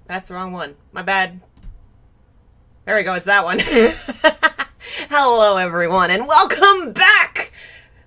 That's the wrong one. My bad. There we go, it's that one. Hello, everyone, and welcome back!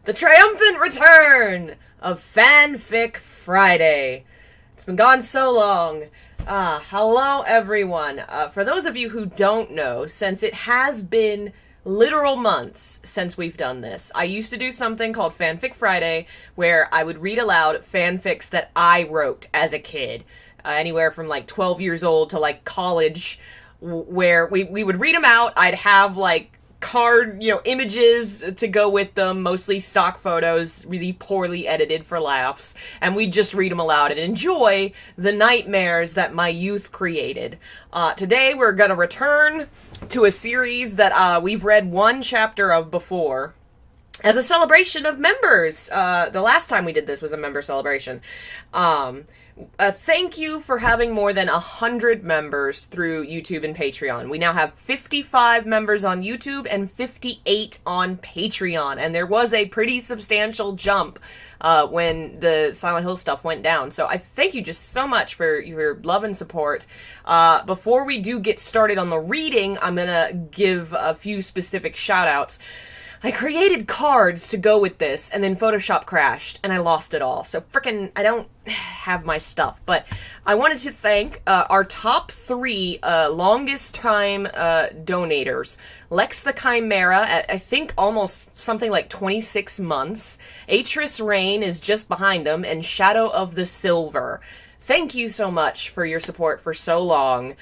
The triumphant return of Fanfic Friday. It's been gone so long. Hello, everyone. For those of you who don't know, since it has been literal months since we've done this, I used to do something called Fanfic Friday, where I would read aloud fanfics that I wrote as a kid. Anywhere from like 12 years old to like college, where we would read them out. I'd have like card, images to go with them, mostly stock photos, really poorly edited for laughs, and we'd just read them aloud and enjoy the nightmares that my youth created. Today we're gonna return to a series that we've read one chapter of before. as a celebration of members. The last time we did this was a member celebration. Thank you for having more than 100 members through YouTube and Patreon. We now have 55 members on YouTube and 58 on Patreon. And there was a pretty substantial jump when the Silent Hill stuff went down. So I thank you just so much for your love and support. Before we do get started on the reading, I'm going to give a few specific shout outs. I created cards to go with this, and then Photoshop crashed, and I lost it all. So I don't have my stuff. But I wanted to thank our top 3 longest time donators. Lex the Chimera at, I think, almost something like 26 months. Atris Rain is just behind him, and Shadow of the Silver. Thank you so much for your support for so long.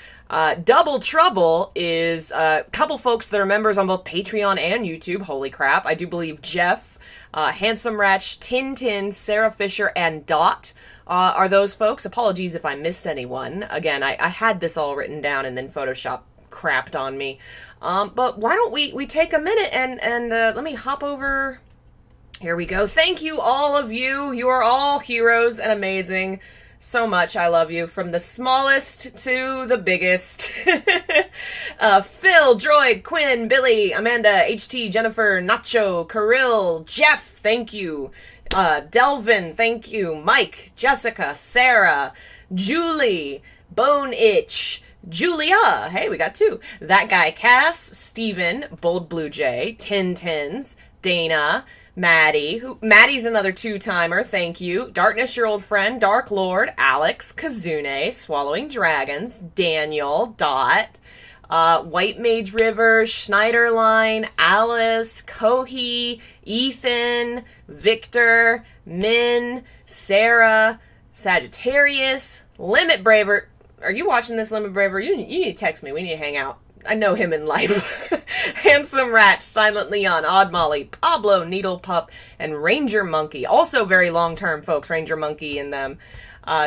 Double Trouble is a couple folks that are members on both Patreon and YouTube. Holy crap. I do believe Jeff, Handsome Ratch, Tintin, Sarah Fisher, and Dot are those folks. Apologies if I missed anyone. Again, I had this all written down and then Photoshop crapped on me. But why don't we take a minute and let me hop over. Here we go. Thank you, all of you. You are all heroes and amazing. So much. I love you. From the smallest to the biggest. Phil, Droid, Quinn, Billy, Amanda, HT, Jennifer, Nacho, Kirill, Jeff, thank you. Delvin, thank you. Mike, Jessica, Sarah, Julie, Bone Itch, Julia, hey, we got 2. That guy, Cass, Steven, Bold Blue Jay, Tins, Dana, Maddie, Maddie's another 2-timer, thank you. Darkness, your old friend, Dark Lord, Alex, Kazune, Swallowing Dragons, Daniel, Dot, White Mage River, Schneiderline, Alice, Kohi, Ethan, Victor, Min, Sarah, Sagittarius, Limit Braver. Are you watching this, Limit Braver? You need to text me. We need to hang out. I know him in life. Handsome Ratch, Silent Leon, Odd Molly, Pablo, Needle Pup, and Ranger Monkey. Also very long-term, folks. Ranger Monkey in them.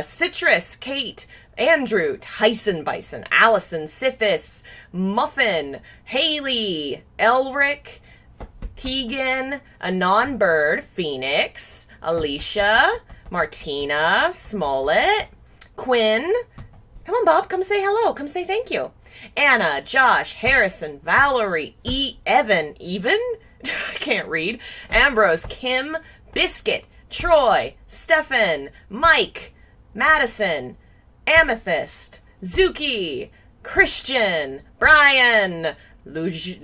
Citrus, Kate, Andrew, Tyson Bison, Allison, Sithis, Muffin, Haley, Elric, Keegan, Anon Bird, Phoenix, Alicia, Martina, Smollett, Quinn. Come on, Bob. Come say hello. Come say thank you. Anna, Josh, Harrison, Valerie, Evan, I can't read, Ambrose, Kim, Biscuit, Troy, Stefan, Mike, Madison, Amethyst, Zuki, Christian, Brian, Lujan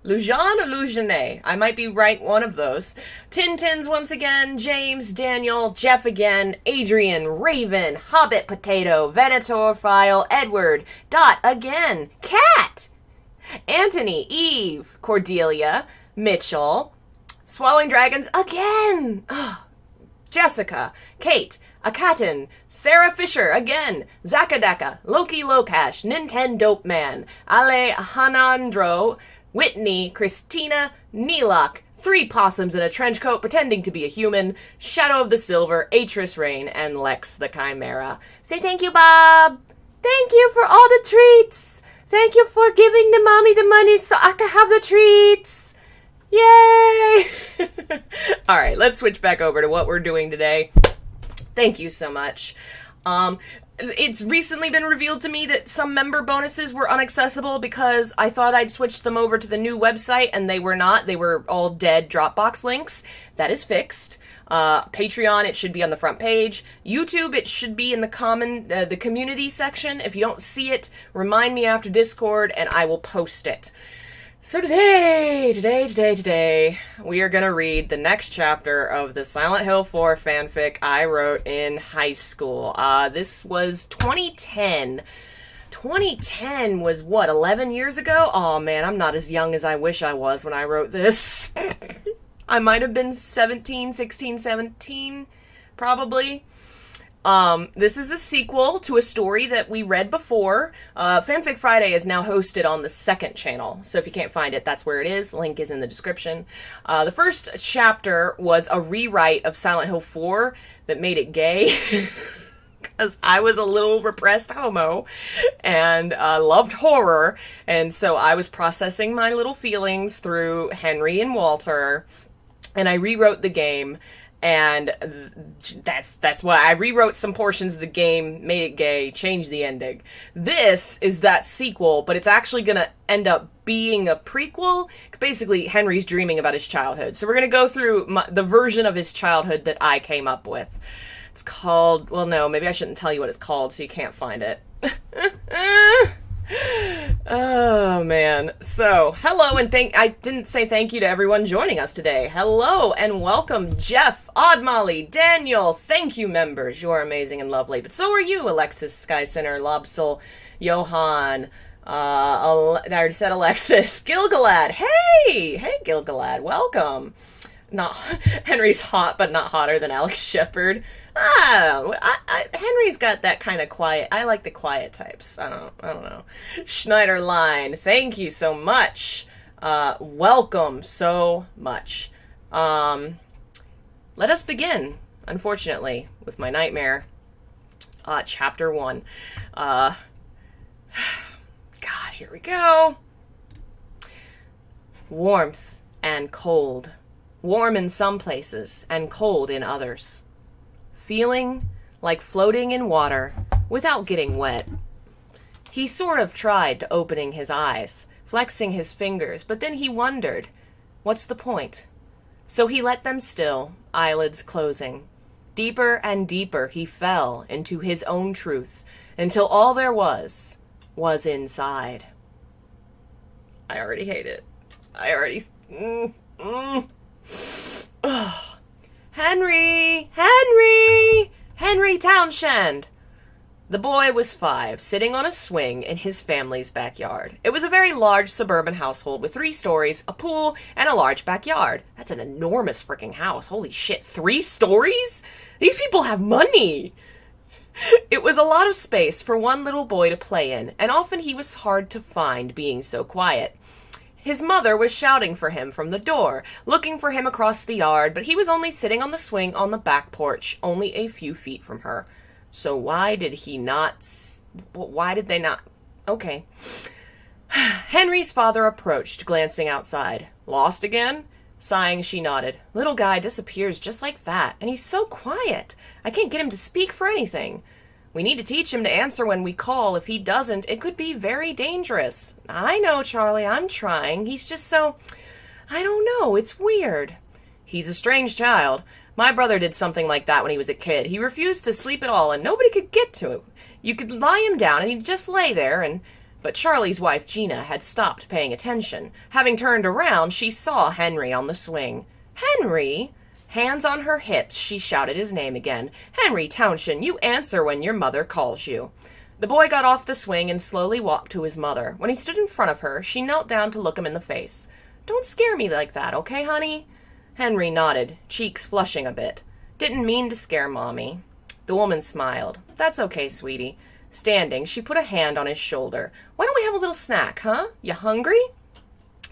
or Lujane? I might be right, one of those. Tintins once again, James, Daniel, Jeff again, Adrian, Raven, Hobbit Potato, Venator File, Edward, Dot again, Cat, Anthony, Eve, Cordelia, Mitchell, Swallowing Dragons again, Jessica, Kate, Akatin, Sarah Fisher again, Zakadaka, Loki Lokash, Nintendo Man, Ale Hanandro, Whitney, Christina, Neelok, 3 possums in a trench coat pretending to be a human, Shadow of the Silver, Atris Rain, and Lex the Chimera. Say thank you, Bob! Thank you for all the treats! Thank you for giving the mommy the money so I can have the treats! Yay! Alright, let's switch back over to what we're doing today. Thank you so much. It's recently been revealed to me that some member bonuses were inaccessible because I thought I'd switched them over to the new website and they were not. They were all dead Dropbox links. That is fixed. Patreon, it should be on the front page. YouTube, it should be in the community section. If you don't see it, remind me after Discord and I will post it. So today, we are going to read the next chapter of the Silent Hill 4 fanfic I wrote in high school. This was 2010. 2010 was, 11 years ago? Oh man, I'm not as young as I wish I was when I wrote this. I might have been 17, probably. This is a sequel to a story that we read before. Fanfic Friday is now hosted on the second channel, so if you can't find it, that's where it is. Link is in the description. The first chapter was a rewrite of Silent Hill 4 that made it gay, because I was a little repressed homo, and loved horror, and so I was processing my little feelings through Henry and Walter. and I rewrote the game, and that's why I rewrote some portions of the game, made it gay, changed the ending. This is that sequel, but it's actually gonna end up being a prequel. Basically, Henry's dreaming about his childhood, so we're gonna go through the version of his childhood that I came up with. It's called, well, no, maybe I shouldn't tell you what it's called so you can't find it. Oh, man. So, hello, and I didn't say thank you to everyone joining us today. Hello, and welcome, Jeff, Odd Molly, Daniel. Thank you, members. You're amazing and lovely. But so are you, Alexis, Sky Center, Lobsol, Johan, I already said Alexis, Gilgalad. Hey, Gilgalad, welcome. Not Henry's hot, but not hotter than Alex Shepard. Henry's got that kind of quiet. I like the quiet types. I don't know. Schneider Line, thank you so much. Welcome so much. Let us begin, unfortunately, with my nightmare. Chapter 1. God, here we go. Warmth and cold. Warm in some places and cold in others. Feeling like floating in water without getting wet. He sort of tried opening his eyes, flexing his fingers, but then he wondered, what's the point? So he let them still, eyelids closing. Deeper and deeper he fell into his own truth, until all there was inside. I already hate it. Oh. Henry Townshend. The boy was 5, sitting on a swing in his family's backyard. It was a very large suburban household with 3 stories, a pool, and a large backyard. That's an enormous freaking house. Holy shit, 3 stories? These people have money. It was a lot of space for one little boy to play in, and often he was hard to find being so quiet. His mother was shouting for him from the door, looking for him across the yard, but he was only sitting on the swing on the back porch, only a few feet from her. So why did they not? Okay. Henry's father approached, glancing outside. Lost again? Sighing, she nodded. Little guy disappears just like that, and he's so quiet. I can't get him to speak for anything. We need to teach him to answer when we call. If he doesn't, it could be very dangerous. I know, Charlie, I'm trying. He's just so... I don't know, it's weird. He's a strange child. My brother did something like that when he was a kid. He refused to sleep at all, and nobody could get to him. You could lie him down, and he'd just lay there, But Charlie's wife, Gina, had stopped paying attention. Having turned around, she saw Henry on the swing. Henry? Hands on her hips, she shouted his name again. Henry Townshend, you answer when your mother calls you. The boy got off the swing and slowly walked to his mother. When he stood in front of her, she knelt down to look him in the face. Don't scare me like that, okay, honey? Henry nodded, cheeks flushing a bit. Didn't mean to scare Mommy. The woman smiled. That's okay, sweetie. Standing, she put a hand on his shoulder. Why don't we have a little snack, huh? You hungry?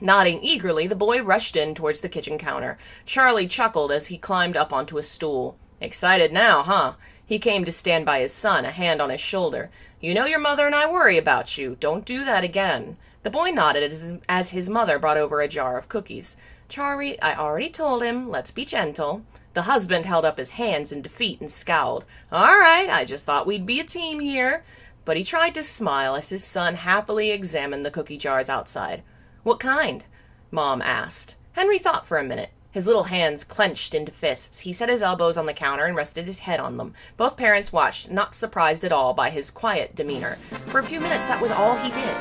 Nodding eagerly, the boy rushed in towards the kitchen counter. Charlie chuckled as he climbed up onto a stool. Excited now, huh? He came to stand by his son, a hand on his shoulder. You know your mother and I worry about you. Don't do that again. The boy nodded as his mother brought over a jar of cookies. Charlie, I already told him. Let's be gentle. The husband held up his hands in defeat and scowled. All right, I just thought we'd be a team here. But he tried to smile as his son happily examined the cookie jars outside. What kind? Mom asked. Henry thought for a minute. His little hands clenched into fists. He set his elbows on the counter and rested his head on them. Both parents watched, not surprised at all by his quiet demeanor. For a few minutes, that was all he did.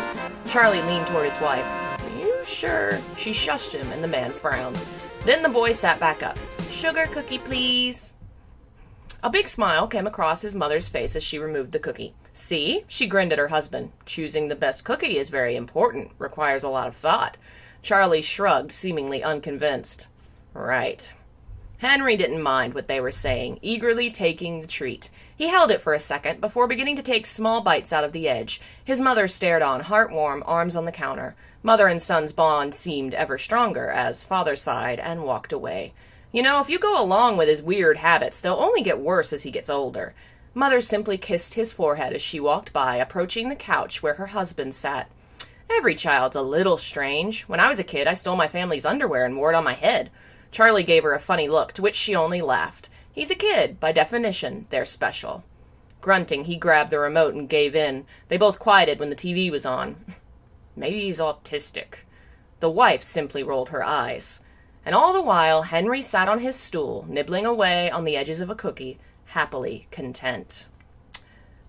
Charlie leaned toward his wife. You sure? She shushed him, and the man frowned. Then the boy sat back up. Sugar cookie, please. A big smile came across his mother's face as she removed the cookie. See? She grinned at her husband. Choosing the best cookie is very important. Requires a lot of thought. Charlie shrugged, seemingly unconvinced. Right. Henry didn't mind what they were saying, eagerly taking the treat. He held it for a second before beginning to take small bites out of the edge. His mother stared on, heart-warm, arms on the counter. Mother and son's bond seemed ever stronger as father sighed and walked away. You know, if you go along with his weird habits, they'll only get worse as he gets older. Mother simply kissed his forehead as she walked by, approaching the couch where her husband sat. Every child's a little strange. When I was a kid, I stole my family's underwear and wore it on my head. Charlie gave her a funny look, to which she only laughed. He's a kid. By definition, they're special. Grunting, he grabbed the remote and gave in. They both quieted when the TV was on. Maybe he's autistic. The wife simply rolled her eyes. And all the while, Henry sat on his stool, nibbling away on the edges of a cookie, happily content.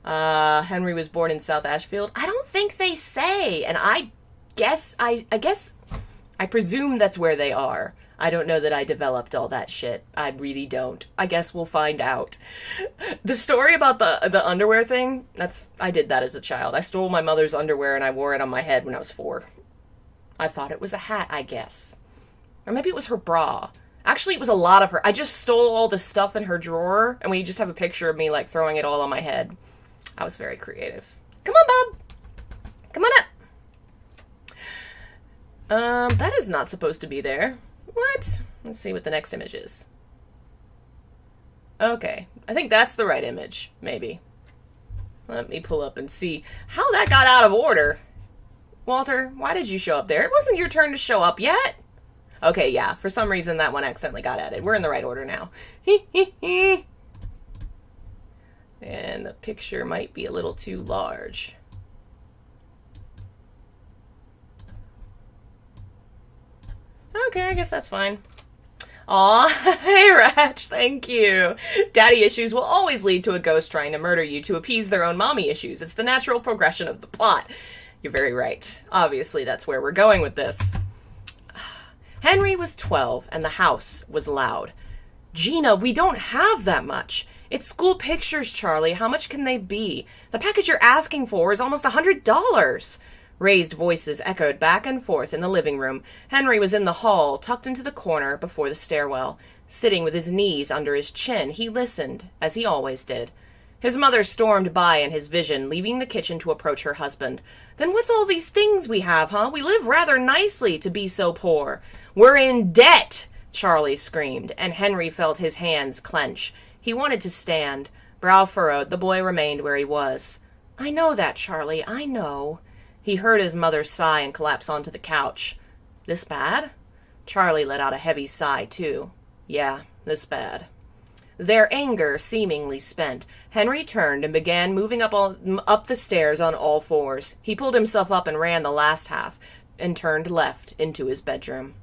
Henry was born in South Ashfield. I don't think they say, and I presume that's where they are. I don't know that I developed all that shit. I really don't. I guess we'll find out. The story about the underwear thing, I did that as a child. I stole my mother's underwear and I wore it on my head when I was 4. I thought it was a hat, I guess. Or maybe it was her bra. Actually, it was a lot of her. I just stole all the stuff in her drawer, and we just have a picture of me, like, throwing it all on my head. I was very creative. Come on, bub. Come on up. That is not supposed to be there. What? Let's see what the next image is. Okay. I think that's the right image. Maybe. Let me pull up and see how that got out of order. Walter, why did you show up there? It wasn't your turn to show up yet. Okay, yeah. For some reason, that one accidentally got added. We're in the right order now. And the picture might be a little too large. Okay, I guess that's fine. Aw, hey Ratch, thank you. Daddy issues will always lead to a ghost trying to murder you to appease their own mommy issues. It's the natural progression of the plot. You're very right. Obviously, that's where we're going with this. Henry was 12, and the house was loud. Gina, we don't have that much. It's school pictures, Charlie. How much can they be? The package you're asking for is almost $100. Raised voices echoed back and forth in the living room. Henry was in the hall, tucked into the corner before the stairwell. Sitting with his knees under his chin, he listened, as he always did. His mother stormed by in his vision, leaving the kitchen to approach her husband. Then what's all these things we have, huh? We live rather nicely to be so poor. We're in debt, Charlie screamed, and Henry felt his hands clench. He wanted to stand. Brow furrowed, the boy remained where he was. I know that, Charlie, I know. He heard his mother sigh and collapse onto the couch. This bad? Charlie let out a heavy sigh, too. Yeah, this bad. Their anger seemingly spent, Henry turned and began moving up the stairs on all fours. He pulled himself up and ran the last half, and turned left into his bedroom.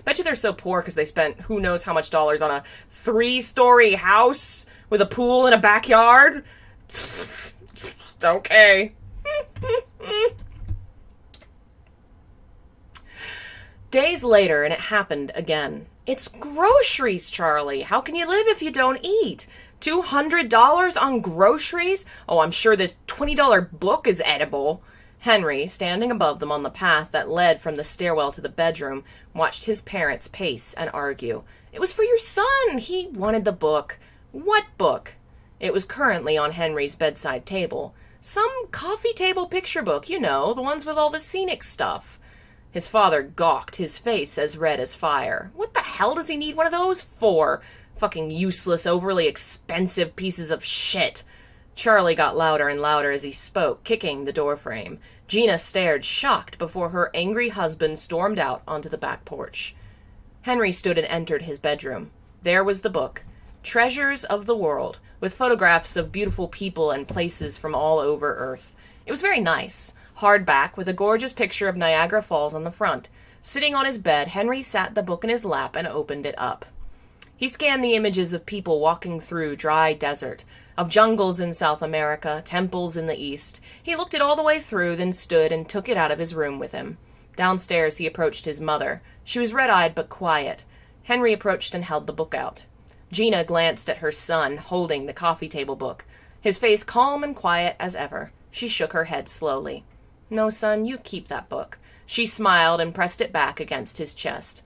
Bet you they're so poor because they spent who knows how much dollars on a 3-story house with a pool and a backyard. Okay. Days later, and it happened again. It's groceries, Charlie. How can you live if you don't eat? $200 on groceries? Oh, I'm sure this $20 book is edible. Henry, standing above them on the path that led from the stairwell to the bedroom, watched his parents pace and argue. It was for your son. He wanted the book. What book? It was currently on Henry's bedside table. Some coffee table picture book, you know, the ones with all the scenic stuff. His father gawked, his face as red as fire. What the hell does he need one of those for? Fucking useless, overly expensive pieces of shit. Charlie got louder and louder as he spoke, kicking the doorframe. Gina stared, shocked, before her angry husband stormed out onto the back porch. Henry stood and entered his bedroom. There was the book, Treasures of the World, with photographs of beautiful people and places from all over Earth. It was very nice. Hardback, with a gorgeous picture of Niagara Falls on the front. Sitting on his bed, Henry sat the book in his lap and opened it up. He scanned the images of people walking through dry desert, of jungles in South America, temples in the East. He looked it all the way through, then stood and took it out of his room with him. Downstairs he approached his mother. She was red-eyed but quiet. Henry approached and held the book out. Gina glanced at her son, holding the coffee table book, his face calm and quiet as ever. She shook her head slowly. No, son, you keep that book. She smiled and pressed it back against his chest.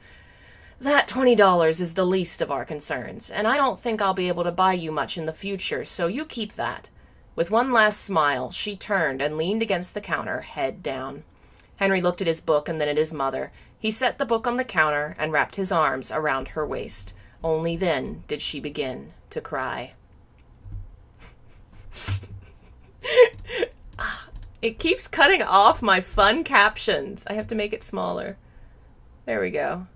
That $20 is the least of our concerns, and I don't think I'll be able to buy you much in the future, so you keep that. With one last smile, she turned and leaned against the counter, head down. Henry looked at his book and then at his mother. He set the book on the counter and wrapped his arms around her waist. Only then did she begin to cry. It keeps cutting off my fun captions. I have to make it smaller. There we go.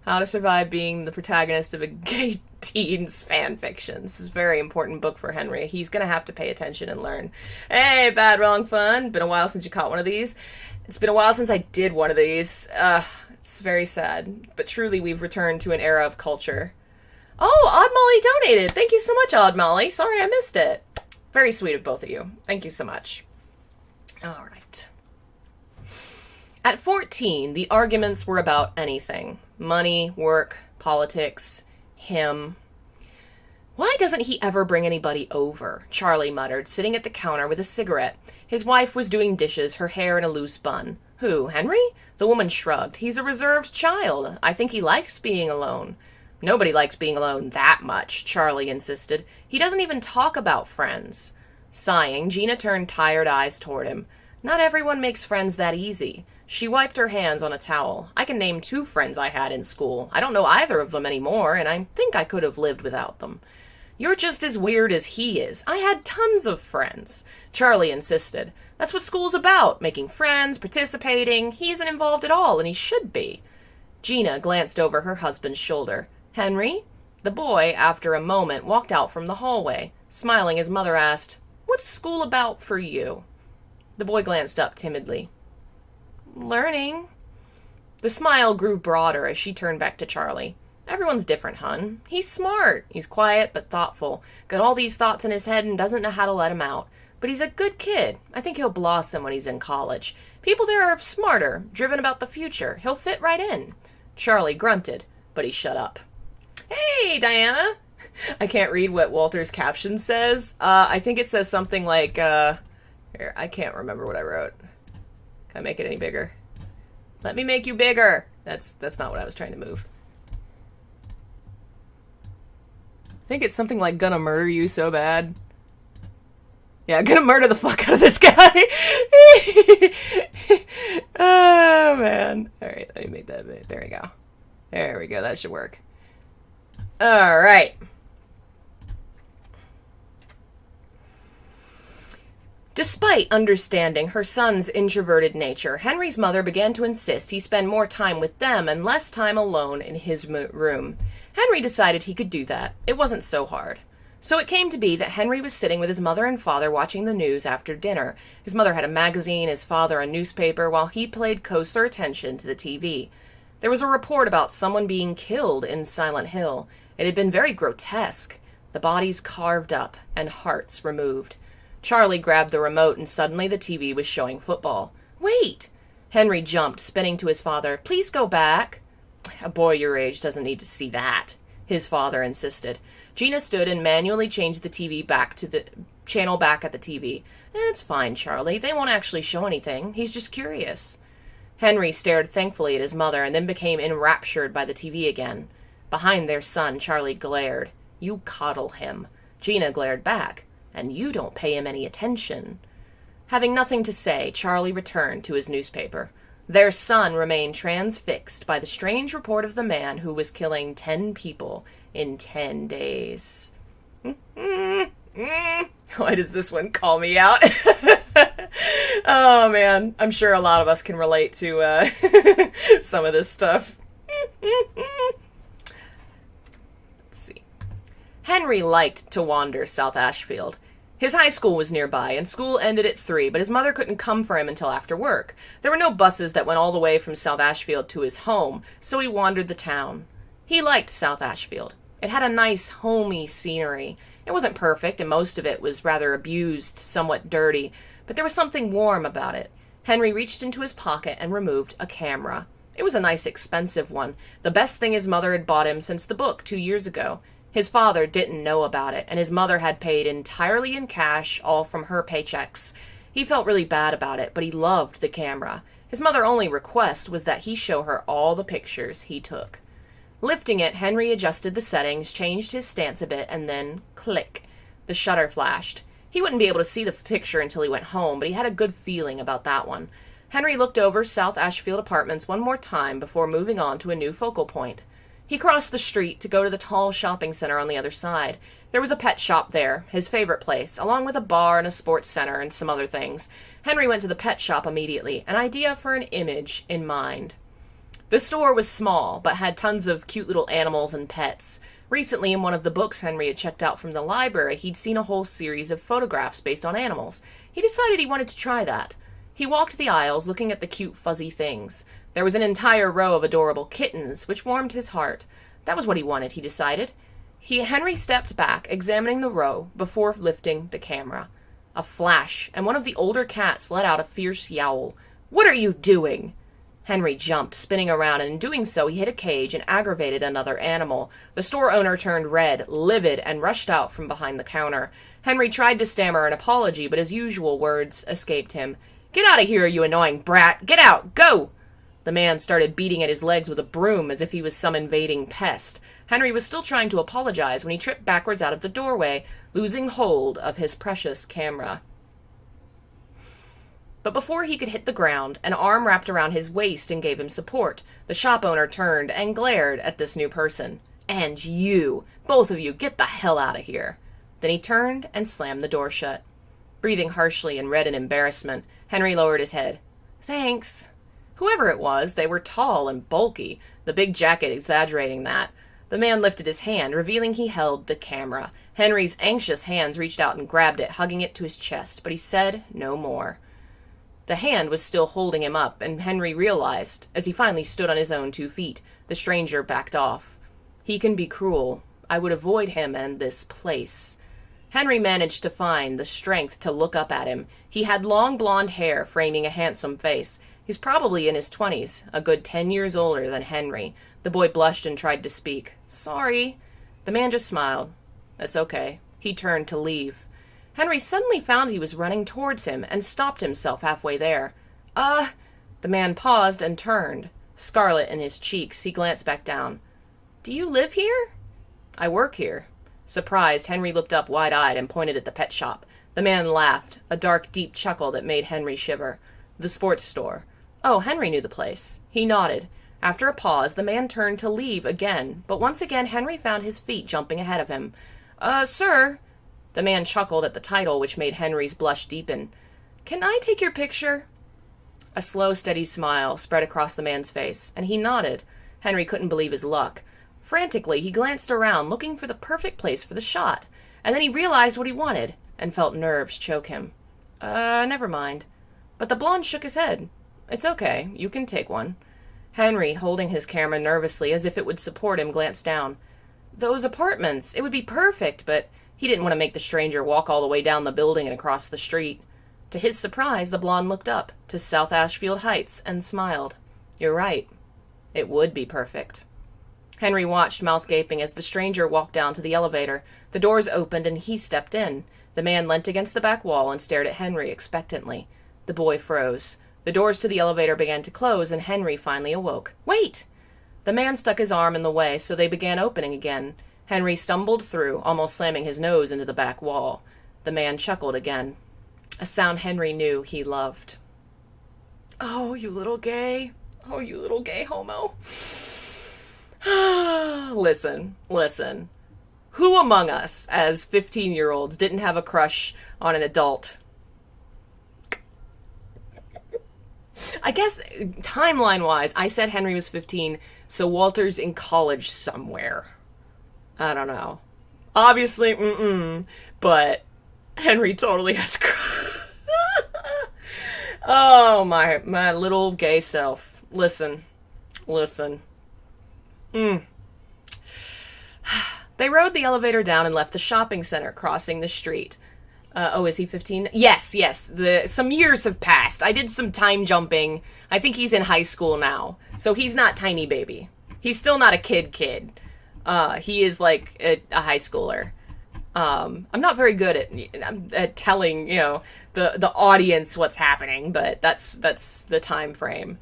How to Survive Being the Protagonist of a Gay Teen's Fanfiction. This is a very important book for Henry. He's going to have to pay attention and learn. Hey, Bad, Wrong, Fun. Been a while since you caught one of these. It's been a while since I did one of these. It's very sad. But truly, we've returned to an era of culture. Oh, Odd Molly donated. Thank you so much, Odd Molly. Sorry I missed it. Very sweet of both of you. Thank you so much. All right. At 14, the arguments were about anything. Money, work, politics, him. Why doesn't he ever bring anybody over? Charlie muttered, sitting at the counter with a cigarette. His wife was doing dishes, her hair in a loose bun. Who, Henry? The woman shrugged. He's a reserved child. I think he likes being alone. Nobody likes being alone that much, Charlie insisted. He doesn't even talk about friends. Sighing, Gina turned tired eyes toward him. Not everyone makes friends that easy. She wiped her hands on a towel. I can name 2 friends I had in school. I don't know either of them anymore, and I think I could have lived without them. You're just as weird as he is. I had tons of friends. Charlie insisted. That's what school's about, making friends, participating. He isn't involved at all, and he should be. Gina glanced over her husband's shoulder. Henry? The boy, after a moment, walked out from the hallway. Smiling, his mother asked, What's school about for you? The boy glanced up timidly. Learning. The smile grew broader as she turned back to Charlie. Everyone's different, hun. He's smart. He's quiet but thoughtful. Got all these thoughts in his head and doesn't know how to let them out. But he's a good kid. I think he'll blossom when he's in college. People there are smarter, driven about the future. He'll fit right in. Charlie grunted, but he shut up. Hey, Diana. I can't read what Walter's caption says. I think it says something like, here, I can't remember what I wrote. Can I make it any bigger? Let me make you bigger. That's not what I was trying to move. I think it's something like gonna murder you so bad. Yeah, gonna murder the fuck out of this guy. Oh, man. Alright, let me make that big. There we go. There we go. That should work. Alright. Despite understanding her son's introverted nature, Henry's mother began to insist he spend more time with them and less time alone in his room. Henry decided he could do that. It wasn't so hard. So it came to be that Henry was sitting with his mother and father watching the news after dinner. His mother had a magazine, his father a newspaper, while he paid closer attention to the TV. There was a report about someone being killed in Silent Hill. It had been very grotesque. The bodies carved up and hearts removed. Charlie grabbed the remote and suddenly the TV was showing football. Wait! Henry jumped, spinning to his father. Please go back. A boy your age doesn't need to see that, his father insisted. Gina stood and manually changed the TV back to the channel back at the TV. It's fine, Charlie. They won't actually show anything. He's just curious. Henry stared thankfully at his mother and then became enraptured by the TV again. Behind their son, Charlie glared. You coddle him. Gina glared back. And you don't pay him any attention. Having nothing to say, Charlie returned to his newspaper. Their son remained transfixed by the strange report of the man who was killing 10 people in 10 days. Why does this one call me out? Oh, man. I'm sure a lot of us can relate to some of this stuff. Let's see. Henry liked to wander South Ashfield. His high school was nearby, and school ended at 3, but his mother couldn't come for him until after work. There were no buses that went all the way from South Ashfield to his home, so he wandered the town. He liked South Ashfield. It had a nice, homey scenery. It wasn't perfect, and most of it was rather abused, somewhat dirty, but there was something warm about it. Henry reached into his pocket and removed a camera. It was a nice, expensive one, the best thing his mother had bought him since the book 2 years ago. His father didn't know about it, and his mother had paid entirely in cash, all from her paychecks. He felt really bad about it, but he loved the camera. His mother's only request was that he show her all the pictures he took. Lifting it, Henry adjusted the settings, changed his stance a bit, and then, click, the shutter flashed. He wouldn't be able to see the picture until he went home, but he had a good feeling about that one. Henry looked over South Ashfield Apartments one more time before moving on to a new focal point. He crossed the street to go to the tall shopping center on the other side. There was a pet shop there, his favorite place, along with a bar and a sports center and some other things. Henry went to the pet shop immediately, an idea for an image in mind. The store was small, but had tons of cute little animals and pets. Recently, in one of the books Henry had checked out from the library, he'd seen a whole series of photographs based on animals. He decided he wanted to try that. He walked the aisles, looking at the cute, fuzzy things. There was an entire row of adorable kittens, which warmed his heart. That was what he wanted, he decided. Henry stepped back, examining the row, before lifting the camera. A flash, and one of the older cats let out a fierce yowl. "What are you doing?" Henry jumped, spinning around, and in doing so he hit a cage and aggravated another animal. The store owner turned red, livid, and rushed out from behind the counter. Henry tried to stammer an apology, but his usual words escaped him. "Get out of here, you annoying brat! Get out! Go!" The man started beating at his legs with a broom as if he was some invading pest. Henry was still trying to apologize when he tripped backwards out of the doorway, losing hold of his precious camera. But before he could hit the ground, an arm wrapped around his waist and gave him support. The shop owner turned and glared at this new person. "And you! Both of you, get the hell out of here!" Then he turned and slammed the door shut. Breathing harshly and red in embarrassment, Henry lowered his head. "Thanks." Whoever it was, they were tall and bulky, the big jacket exaggerating that. The man lifted his hand, revealing he held the camera. Henry's anxious hands reached out and grabbed it, hugging it to his chest, but he said no more. The hand was still holding him up, and Henry realized, as he finally stood on his own 2 feet, the stranger backed off. He can be cruel. I would avoid him and this place. Henry managed to find the strength to look up at him. He had long blonde hair framing a handsome face. He's probably in his 20s, a good 10 years older than Henry. The boy blushed and tried to speak. "Sorry." The man just smiled. "That's okay." He turned to leave. Henry suddenly found he was running towards him and stopped himself halfway there. The man paused and turned. Scarlet in his cheeks, he glanced back down. "Do you live here?" "I work here." Surprised, Henry looked up wide-eyed and pointed at the pet shop. The man laughed, a dark, deep chuckle that made Henry shiver. "The sports store." Oh, Henry knew the place. He nodded. After a pause, the man turned to leave again, but once again Henry found his feet jumping ahead of him. Sir." The man chuckled at the title, which made Henry's blush deepen. "Can I take your picture?" A slow, steady smile spread across the man's face, and he nodded. Henry couldn't believe his luck. Frantically, he glanced around, looking for the perfect place for the shot, and then he realized what he wanted, and felt nerves choke him. Never mind." But the blonde shook his head. "It's okay, you can take one." Henry, holding his camera nervously as if it would support him, glanced down. "Those apartments, it would be perfect," but he didn't want to make the stranger walk all the way down the building and across the street. To his surprise, the blonde looked up to South Ashfield Heights and smiled. "You're right. It would be perfect." Henry watched, mouth gaping, as the stranger walked down to the elevator. The doors opened and he stepped in. The man leant against the back wall and stared at Henry expectantly. The boy froze. The doors to the elevator began to close, and Henry finally awoke. "Wait!" The man stuck his arm in the way, so they began opening again. Henry stumbled through, almost slamming his nose into the back wall. The man chuckled again. A sound Henry knew he loved. "Oh, you little gay. Oh, you little gay homo." Listen. Who among us, as 15-year-olds, didn't have a crush on an adult? I guess, timeline-wise, I said Henry was 15, so Walter's in college somewhere. I don't know. Obviously, but Henry totally has crush. Oh, my little gay self. Listen. They rode the elevator down and left the shopping center, crossing the street. Is he 15? Yes. Some years have passed. I did some time jumping. I think he's in high school now. So he's not tiny baby. He's still not a kid. He is like a high schooler. I'm not very good at telling, the audience what's happening, but that's the time frame.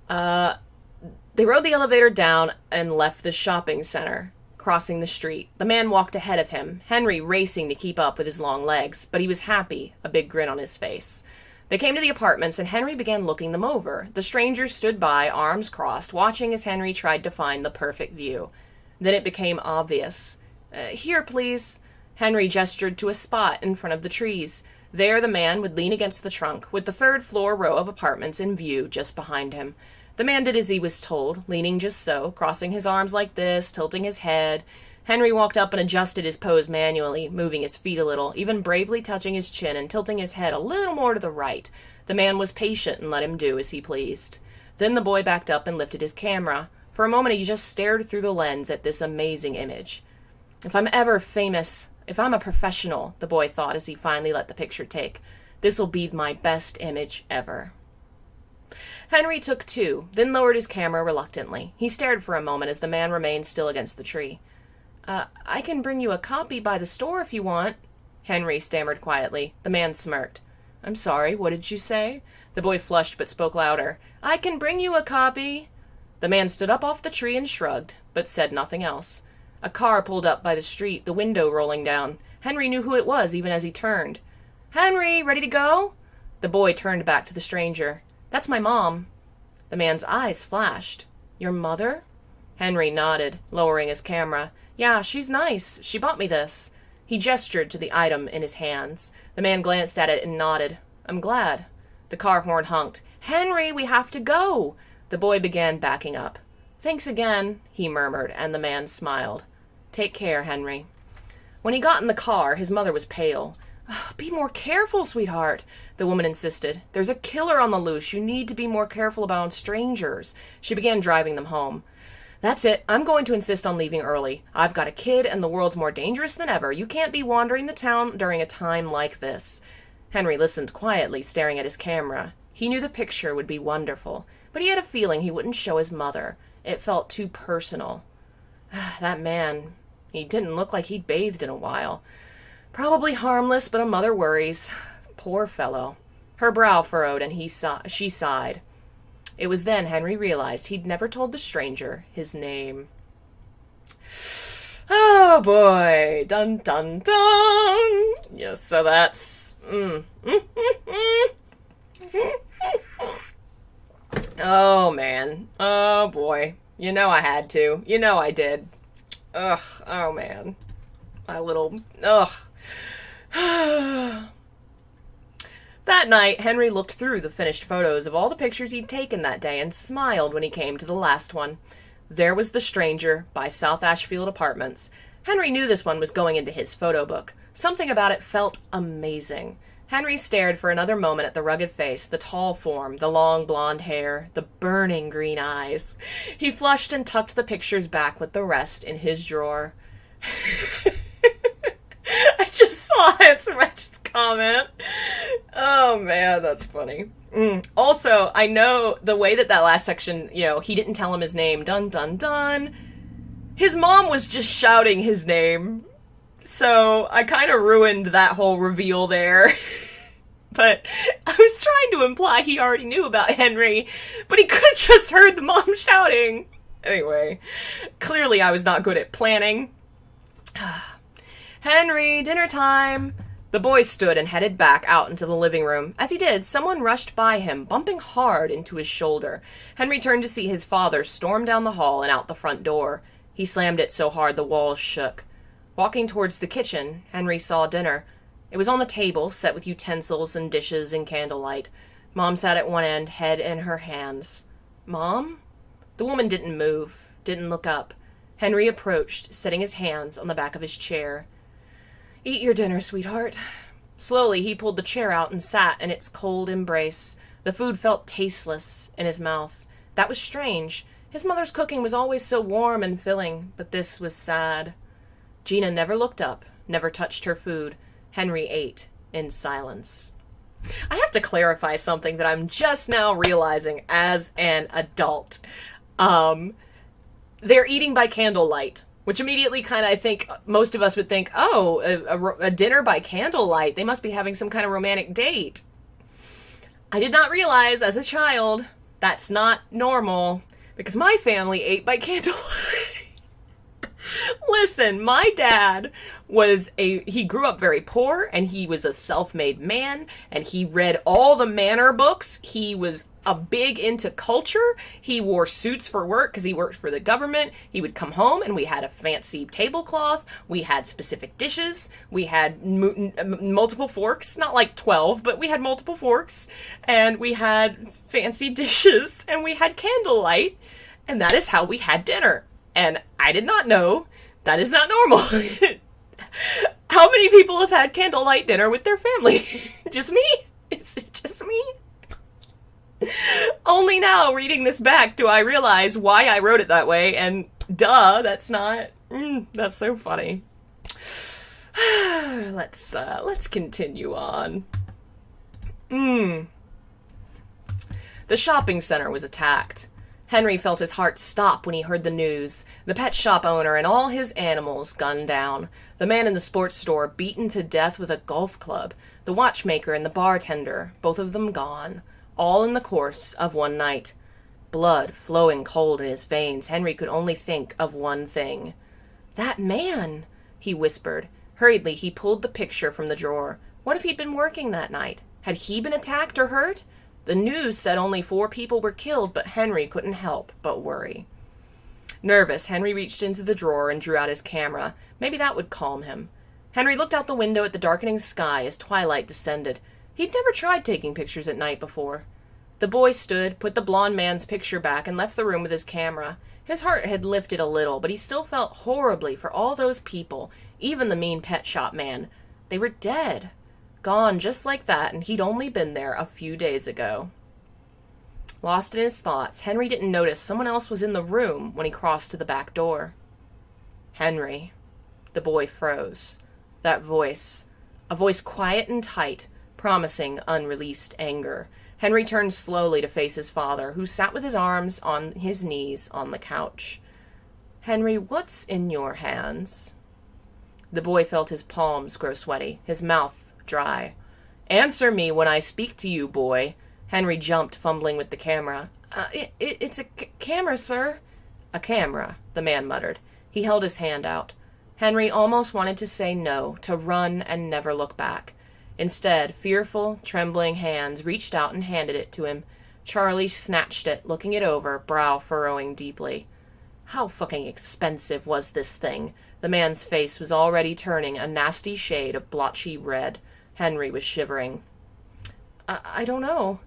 They rode the elevator down and left the shopping center, crossing the street. The man walked ahead of him, Henry racing to keep up with his long legs, but he was happy, a big grin on his face. They came to the apartments, and Henry began looking them over. The stranger stood by, arms crossed, watching as Henry tried to find the perfect view. Then it became obvious. Here, please." Henry gestured to a spot in front of the trees. There the man would lean against the trunk, with the third-floor row of apartments in view just behind him. The man did as he was told, leaning just so, crossing his arms like this, tilting his head. Henry walked up and adjusted his pose manually, moving his feet a little, even bravely touching his chin and tilting his head a little more to the right. The man was patient and let him do as he pleased. Then the boy backed up and lifted his camera. For a moment he just stared through the lens at this amazing image. If I'm ever famous, if I'm a professional, the boy thought as he finally let the picture take, this'll be my best image ever. Henry took two, then lowered his camera reluctantly. He stared for a moment as the man remained still against the tree. I can bring you a copy by the store if you want, Henry stammered quietly. The man smirked. I'm sorry, what did you say? The boy flushed but spoke louder. I can bring you a copy. The man stood up off the tree and shrugged, but said nothing else. A car pulled up by the street, the window rolling down. Henry knew who it was even as he turned. Henry, ready to go? The boy turned back to the stranger. That's my mom. The man's eyes flashed. Your mother? Henry nodded, lowering his camera. Yeah, she's nice. She bought me this. He gestured to the item in his hands. The man glanced at it and nodded. I'm glad. The car horn honked. Henry, we have to go. The boy began backing up. Thanks again, he murmured, and the man smiled. Take care, Henry. When he got in the car, his mother was pale. Be more careful, sweetheart, the woman insisted. There's a killer on the loose. You need to be more careful about strangers. She began driving them home. That's it. I'm going to insist on leaving early. I've got a kid, and the world's more dangerous than ever. You can't be wandering the town during a time like this. Henry listened quietly, staring at his camera. He knew the picture would be wonderful, but he had a feeling he wouldn't show his mother. It felt too personal. That man, he didn't look like he'd bathed in a while. Probably harmless, but a mother worries. Poor fellow. Her brow furrowed, and she sighed. It was then Henry realized he'd never told the stranger his name. Oh, boy. Dun, dun, dun. Yes, so that's... Oh, man. Oh, boy. You know I had to. You know I did. Ugh. Oh, man. My little... Ugh. That night, Henry looked through the finished photos of all the pictures he'd taken that day and smiled when he came to the last one. There was The Stranger by South Ashfield Apartments. Henry knew this one was going into his photo book. Something about it felt amazing. Henry stared for another moment at the rugged face, the tall form, the long blonde hair, the burning green eyes. He flushed and tucked the pictures back with the rest in his drawer. I just saw it, Ratchet's comment. Oh, man, that's funny. Also, I know the way that last section, he didn't tell him his name. Dun, dun, dun. His mom was just shouting his name. So I kind of ruined that whole reveal there. But I was trying to imply he already knew about Henry, but he could have just heard the mom shouting. Anyway, clearly I was not good at planning. Henry, dinner time. The boy stood and headed back out into the living room. As he did, someone rushed by him, bumping hard into his shoulder. Henry turned to see his father storm down the hall and out the front door. He slammed it so hard the walls shook. Walking towards the kitchen, Henry saw dinner. It was on the table, set with utensils and dishes and candlelight. Mom sat at one end, head in her hands. Mom? The woman didn't move, didn't look up. Henry approached, setting his hands on the back of his chair. Eat your dinner, sweetheart. Slowly, he pulled the chair out and sat in its cold embrace. The food felt tasteless in his mouth. That was strange. His mother's cooking was always so warm and filling, but this was sad. Gina never looked up, never touched her food. Henry ate in silence. I have to clarify something that I'm just now realizing as an adult. They're eating by candlelight, which immediately kind of, I think, most of us would think, oh, a dinner by candlelight. They must be having some kind of romantic date. I did not realize as a child that's not normal, because my family ate by candlelight. Listen, my dad he grew up very poor, and he was a self-made man, and he read all the manor books. He was a big into culture. He wore suits for work because he worked for the government. He would come home and we had a fancy tablecloth. We had specific dishes. We had multiple forks, not like 12, but we had multiple forks, and we had fancy dishes, and we had candlelight, and that is how we had dinner. And I did not know that is not normal. How many people have had candlelight dinner with their family? Just me? Is it just me? Only now, reading this back, do I realize why I wrote it that way, and duh, that's not... that's so funny. Let's continue on. The shopping center was attacked. Henry felt his heart stop when he heard the news. The pet shop owner and all his animals gunned down. The man in the sports store beaten to death with a golf club. The watchmaker and the bartender, both of them gone. All in the course of one night. Blood flowing cold in his veins, Henry could only think of one thing. "That man," he whispered. Hurriedly, he pulled the picture from the drawer. What if he'd been working that night? Had he been attacked or hurt? The news said only 4 people were killed, but Henry couldn't help but worry. Nervous, Henry reached into the drawer and drew out his camera. Maybe that would calm him. Henry looked out the window at the darkening sky as twilight descended. He'd never tried taking pictures at night before. The boy stood, put the blond man's picture back, and left the room with his camera. His heart had lifted a little, but he still felt horribly for all those people, even the mean pet shop man. They were dead. Gone just like that, and he'd only been there a few days ago. Lost in his thoughts, Henry didn't notice someone else was in the room when he crossed to the back door. "Henry." The boy froze. That voice, a voice quiet and tight, promising unreleased anger. Henry turned slowly to face his father, who sat with his arms on his knees on the couch. "Henry, what's in your hands?" The boy felt his palms grow sweaty, his mouth dry. "Answer me when I speak to you, boy." Henry jumped, fumbling with the camera. It's a camera, sir." "A camera," the man muttered. He held his hand out. Henry almost wanted to say no, to run and never look back. Instead, fearful, trembling hands reached out and handed it to him. Charlie snatched it, looking it over, brow furrowing deeply. How fucking expensive was this thing? The man's face was already turning a nasty shade of blotchy red. Henry was shivering. I don't know."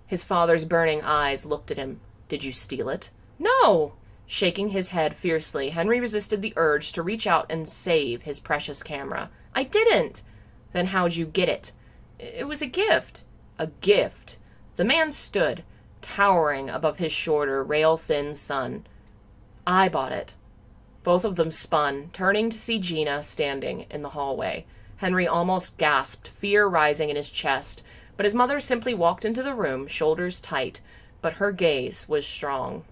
His father's burning eyes looked at him. "Did you steal it?" "No!" Shaking his head fiercely, Henry resisted the urge to reach out and save his precious camera. "I didn't." "Then how'd you get it?" "It was a gift." "A gift?" The man stood, towering above his shorter, rail-thin son. "I bought it." Both of them spun, turning to see Gina standing in the hallway. Henry almost gasped, fear rising in his chest, but his mother simply walked into the room, shoulders tight, but her gaze was strong.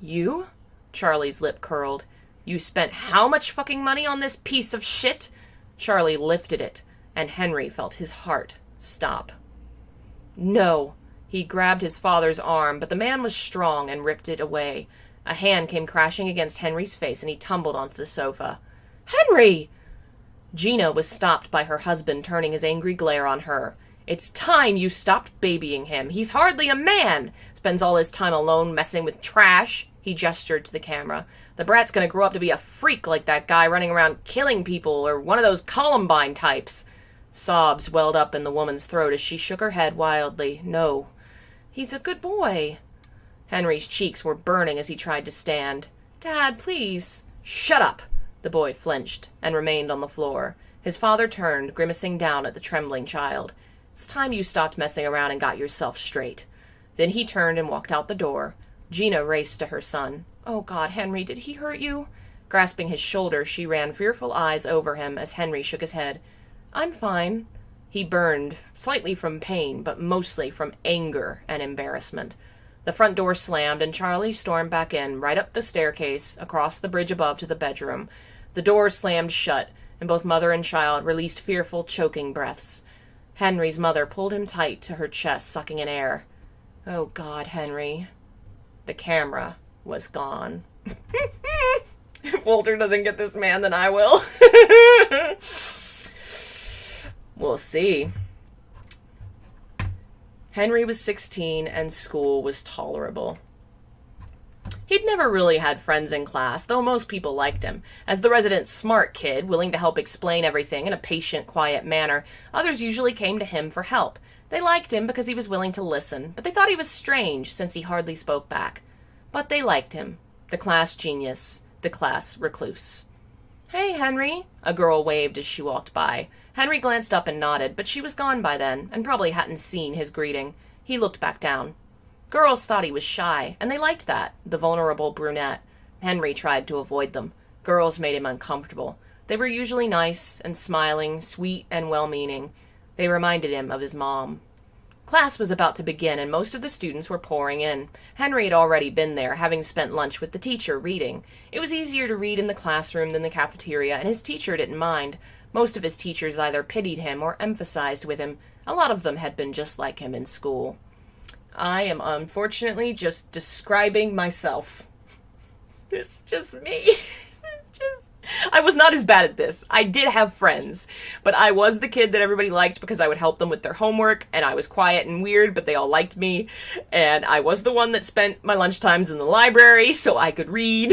"You?" Charlie's lip curled. "You spent how much fucking money on this piece of shit?" Charlie lifted it, and Henry felt his heart stop. "No." He grabbed his father's arm, but the man was strong and ripped it away. A hand came crashing against Henry's face, and he tumbled onto the sofa. "Henry!" Gina was stopped by her husband turning his angry glare on her. "It's time you stopped babying him. He's hardly a man. Spends all his time alone messing with trash." He gestured to the camera. "The brat's gonna grow up to be a freak like that guy running around killing people, or one of those Columbine types." Sobs welled up in the woman's throat as she shook her head wildly. "No. He's a good boy." Henry's cheeks were burning as he tried to stand. "Dad, please." "Shut up!" The boy flinched and remained on the floor. His father turned, grimacing down at the trembling child. "It's time you stopped messing around and got yourself straight." Then he turned and walked out the door. Gina raced to her son. "Oh, God, Henry, did he hurt you?" Grasping his shoulder, she ran fearful eyes over him as Henry shook his head. "I'm fine." He burned, slightly from pain, but mostly from anger and embarrassment. The front door slammed, and Charlie stormed back in, right up the staircase, across the bridge above to the bedroom. The door slammed shut, and both mother and child released fearful, choking breaths. Henry's mother pulled him tight to her chest, sucking in air. "Oh, God, Henry." The camera was gone. If Walter doesn't get this man, then I will. We'll see. Henry was 16 and school was tolerable. He'd never really had friends in class, though most people liked him. As the resident smart kid, willing to help explain everything in a patient, quiet manner, others usually came to him for help. They liked him because he was willing to listen, but they thought he was strange since he hardly spoke back. But they liked him. The class genius, the class recluse. "Hey, Henry," a girl waved as she walked by. Henry glanced up and nodded, but she was gone by then, and probably hadn't seen his greeting. He looked back down. Girls thought he was shy, and they liked that, the vulnerable brunette. Henry tried to avoid them. Girls made him uncomfortable. They were usually nice and smiling, sweet and well-meaning. They reminded him of his mom. Class was about to begin, and most of the students were pouring in. Henry had already been there, having spent lunch with the teacher reading. It was easier to read in the classroom than the cafeteria, and his teacher didn't mind. Most of his teachers either pitied him or empathized with him. A lot of them had been just like him in school. I am unfortunately just describing myself. It's just me. I was not as bad at this. I did have friends, but I was the kid that everybody liked because I would help them with their homework, and I was quiet and weird, but they all liked me, and I was the one that spent my lunchtimes in the library so I could read.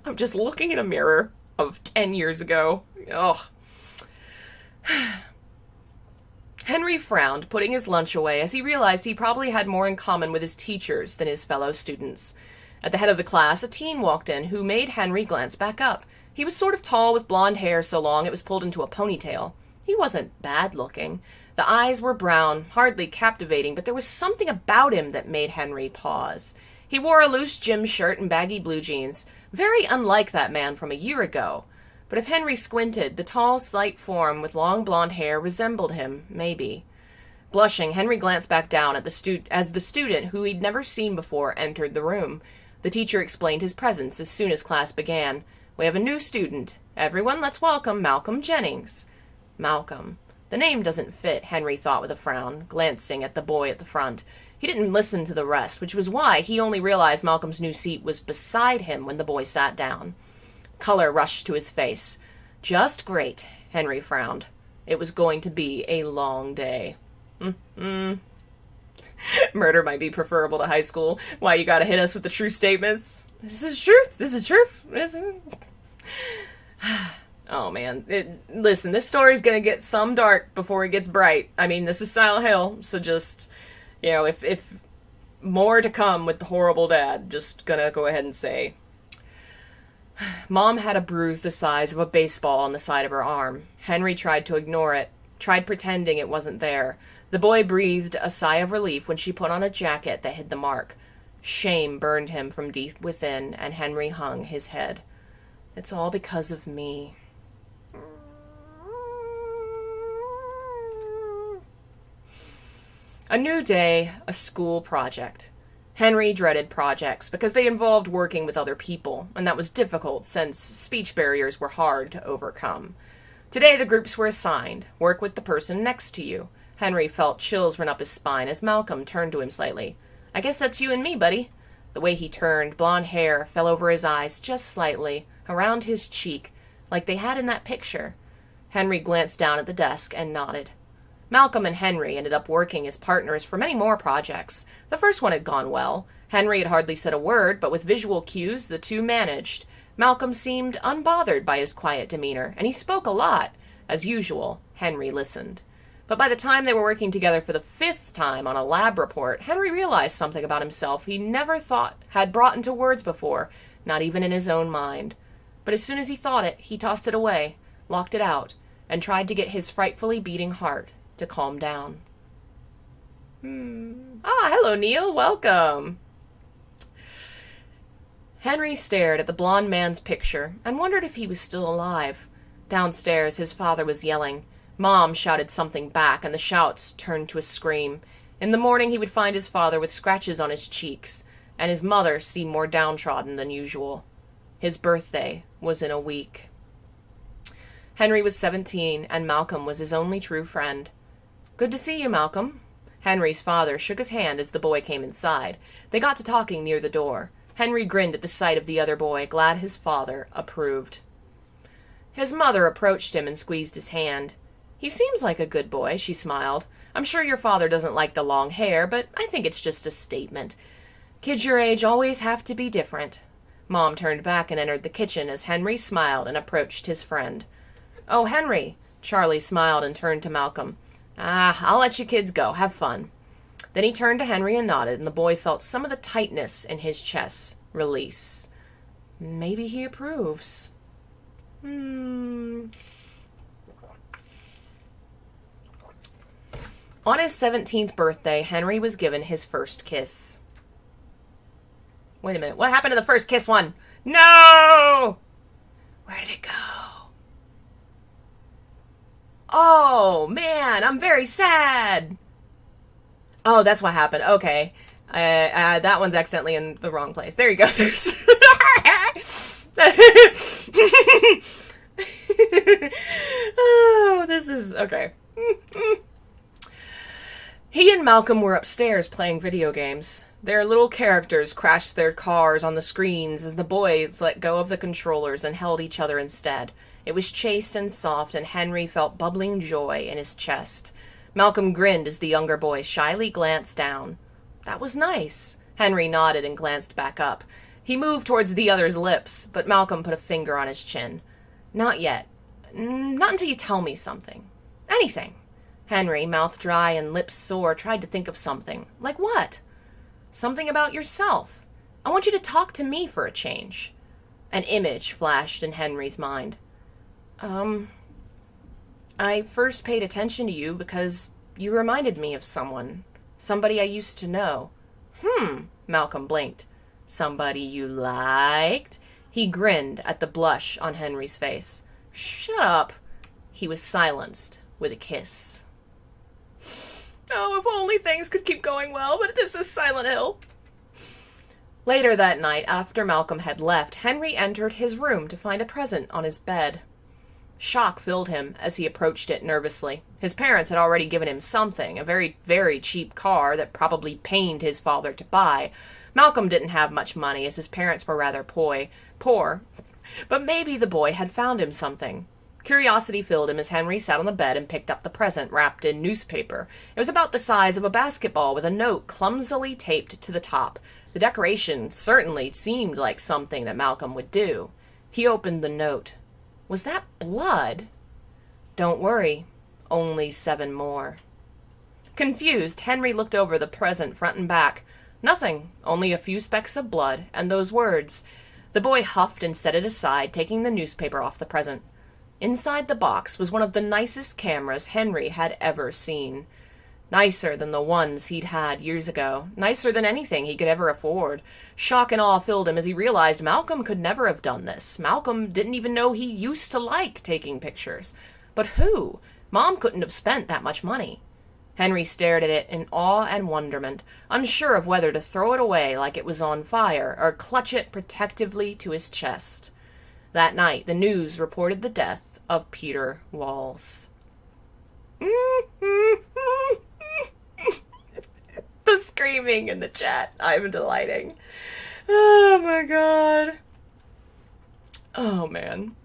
I'm just looking in a mirror of 10 years ago. Ugh. Henry frowned, putting his lunch away, as he realized he probably had more in common with his teachers than his fellow students. At the head of the class, a teen walked in who made Henry glance back up. He was sort of tall with blonde hair so long it was pulled into a ponytail. He wasn't bad-looking. The eyes were brown, hardly captivating, but there was something about him that made Henry pause. He wore a loose gym shirt and baggy blue jeans, very unlike that man from a year ago. But if Henry squinted, the tall, slight form with long blonde hair resembled him, maybe. Blushing, Henry glanced back down at as the student, who he'd never seen before, entered the room. The teacher explained his presence as soon as class began. "We have a new student. Everyone, let's welcome Malcolm Jennings." Malcolm. The name doesn't fit, Henry thought with a frown, glancing at the boy at the front. He didn't listen to the rest, which was why he only realized Malcolm's new seat was beside him when the boy sat down. Color rushed to his face. "Just great," Henry frowned. It was going to be a long day. Murder might be preferable to high school. Why you gotta hit us with the true statements? This is truth. This is truth. Oh, man. Listen, this story's gonna get some dark before it gets bright. I mean, this is Silent Hill, so just, if more to come with the horrible dad, just gonna go ahead and say. Mom had a bruise the size of a baseball on the side of her arm. Henry tried to ignore it, tried pretending it wasn't there. The boy breathed a sigh of relief when she put on a jacket that hid the mark. Shame burned him from deep within, and Henry hung his head. "It's all because of me." A new day, a school project. Henry dreaded projects because they involved working with other people, and that was difficult since speech barriers were hard to overcome. Today the groups were assigned. Work with the person next to you. Henry felt chills run up his spine as Malcolm turned to him slightly. "I guess that's you and me, buddy." The way he turned, blonde hair fell over his eyes just slightly, around his cheek, like they had in that picture. Henry glanced down at the desk and nodded. Malcolm and Henry ended up working as partners for many more projects. The first one had gone well. Henry had hardly said a word, but with visual cues the two managed. Malcolm seemed unbothered by his quiet demeanor, and he spoke a lot. As usual, Henry listened. But by the time they were working together for the 5th time on a lab report, Henry realized something about himself he never thought had brought into words before, not even in his own mind. But as soon as he thought it, he tossed it away, locked it out, and tried to get his frightfully beating heart to calm down. Hello, Neil. Welcome. Henry stared at the blond man's picture and wondered if he was still alive. Downstairs, his father was yelling. Mom shouted something back, and the shouts turned to a scream. In the morning, he would find his father with scratches on his cheeks, and his mother seemed more downtrodden than usual. His birthday was in a week. Henry was 17, and Malcolm was his only true friend. "Good to see you, Malcolm." Henry's father shook his hand as the boy came inside. They got to talking near the door. Henry grinned at the sight of the other boy, glad his father approved. His mother approached him and squeezed his hand. "He seems like a good boy," she smiled. "I'm sure your father doesn't like the long hair, but I think it's just a statement. Kids your age always have to be different." Mom turned back and entered the kitchen as Henry smiled and approached his friend. "Oh, Henry." Charlie smiled and turned to Malcolm. "I'll let you kids go. Have fun." Then he turned to Henry and nodded, and the boy felt some of the tightness in his chest release. Maybe he approves. On his 17th birthday, Henry was given his first kiss. Wait a minute. What happened to the first kiss one? No! Where did it go? Oh, man, I'm very sad. Oh, that's what happened. Okay. That one's accidentally in the wrong place. There you go. There's... Oh, this is... Okay. He and Malcolm were upstairs playing video games. Their little characters crashed their cars on the screens as the boys let go of the controllers and held each other instead. It was chaste and soft, and Henry felt bubbling joy in his chest. Malcolm grinned as the younger boy shyly glanced down. That was nice. Henry nodded and glanced back up. He moved towards the other's lips, but Malcolm put a finger on his chin. Not yet. Not until you tell me something. Anything. Henry, mouth dry and lips sore, tried to think of something. Like what? Something about yourself. I want you to talk to me for a change. An image flashed in Henry's mind. I first paid attention to you because you reminded me of someone. Somebody I used to know. Malcolm blinked. Somebody you liked? He grinned at the blush on Henry's face. Shut up. He was silenced with a kiss. Oh, if only things could keep going well, but this is Silent Hill. Later that night, after Malcolm had left, Henry entered his room to find a present on his bed. Shock filled him as he approached it nervously. His parents had already given him something, a very, very cheap car that probably pained his father to buy. Malcolm didn't have much money, as his parents were rather poor, but maybe the boy had found him something. Curiosity filled him as Henry sat on the bed and picked up the present wrapped in newspaper. It was about the size of a basketball with a note clumsily taped to the top. The decoration certainly seemed like something that Malcolm would do. He opened the note. Was that blood? Don't worry, only 7 more. Confused, Henry looked over the present front and back. Nothing, only a few specks of blood, and those words. The boy huffed and set it aside, taking the newspaper off the present. Inside the box was one of the nicest cameras Henry had ever seen. Nicer than the ones he'd had years ago. Nicer than anything he could ever afford. Shock and awe filled him as he realized Malcolm could never have done this. Malcolm didn't even know he used to like taking pictures. But who? Mom couldn't have spent that much money. Henry stared at it in awe and wonderment, unsure of whether to throw it away like it was on fire or clutch it protectively to his chest. That night, the news reported the death of Peter Walls. The screaming in the chat. I'm delighting. Oh my god. Oh man.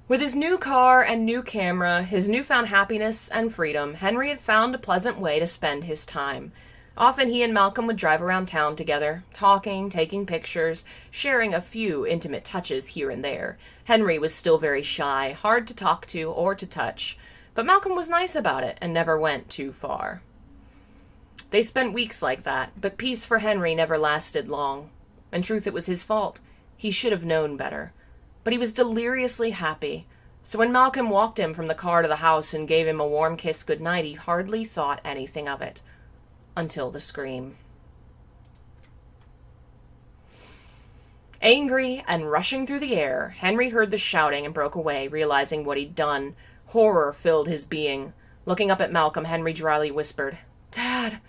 With his new car and new camera, his newfound happiness and freedom, Henry had found a pleasant way to spend his time. Often he and Malcolm would drive around town together, talking, taking pictures, sharing a few intimate touches here and there. Henry was still very shy, hard to talk to or to touch, but Malcolm was nice about it and never went too far. They spent weeks like that, but peace for Henry never lasted long. In truth, it was his fault. He should have known better. But he was deliriously happy, so when Malcolm walked him from the car to the house and gave him a warm kiss goodnight, he hardly thought anything of it. Until the scream. Angry and rushing through the air, Henry heard the shouting and broke away, realizing what he'd done. Horror filled his being. Looking up at Malcolm, Henry dryly whispered, "Dad!"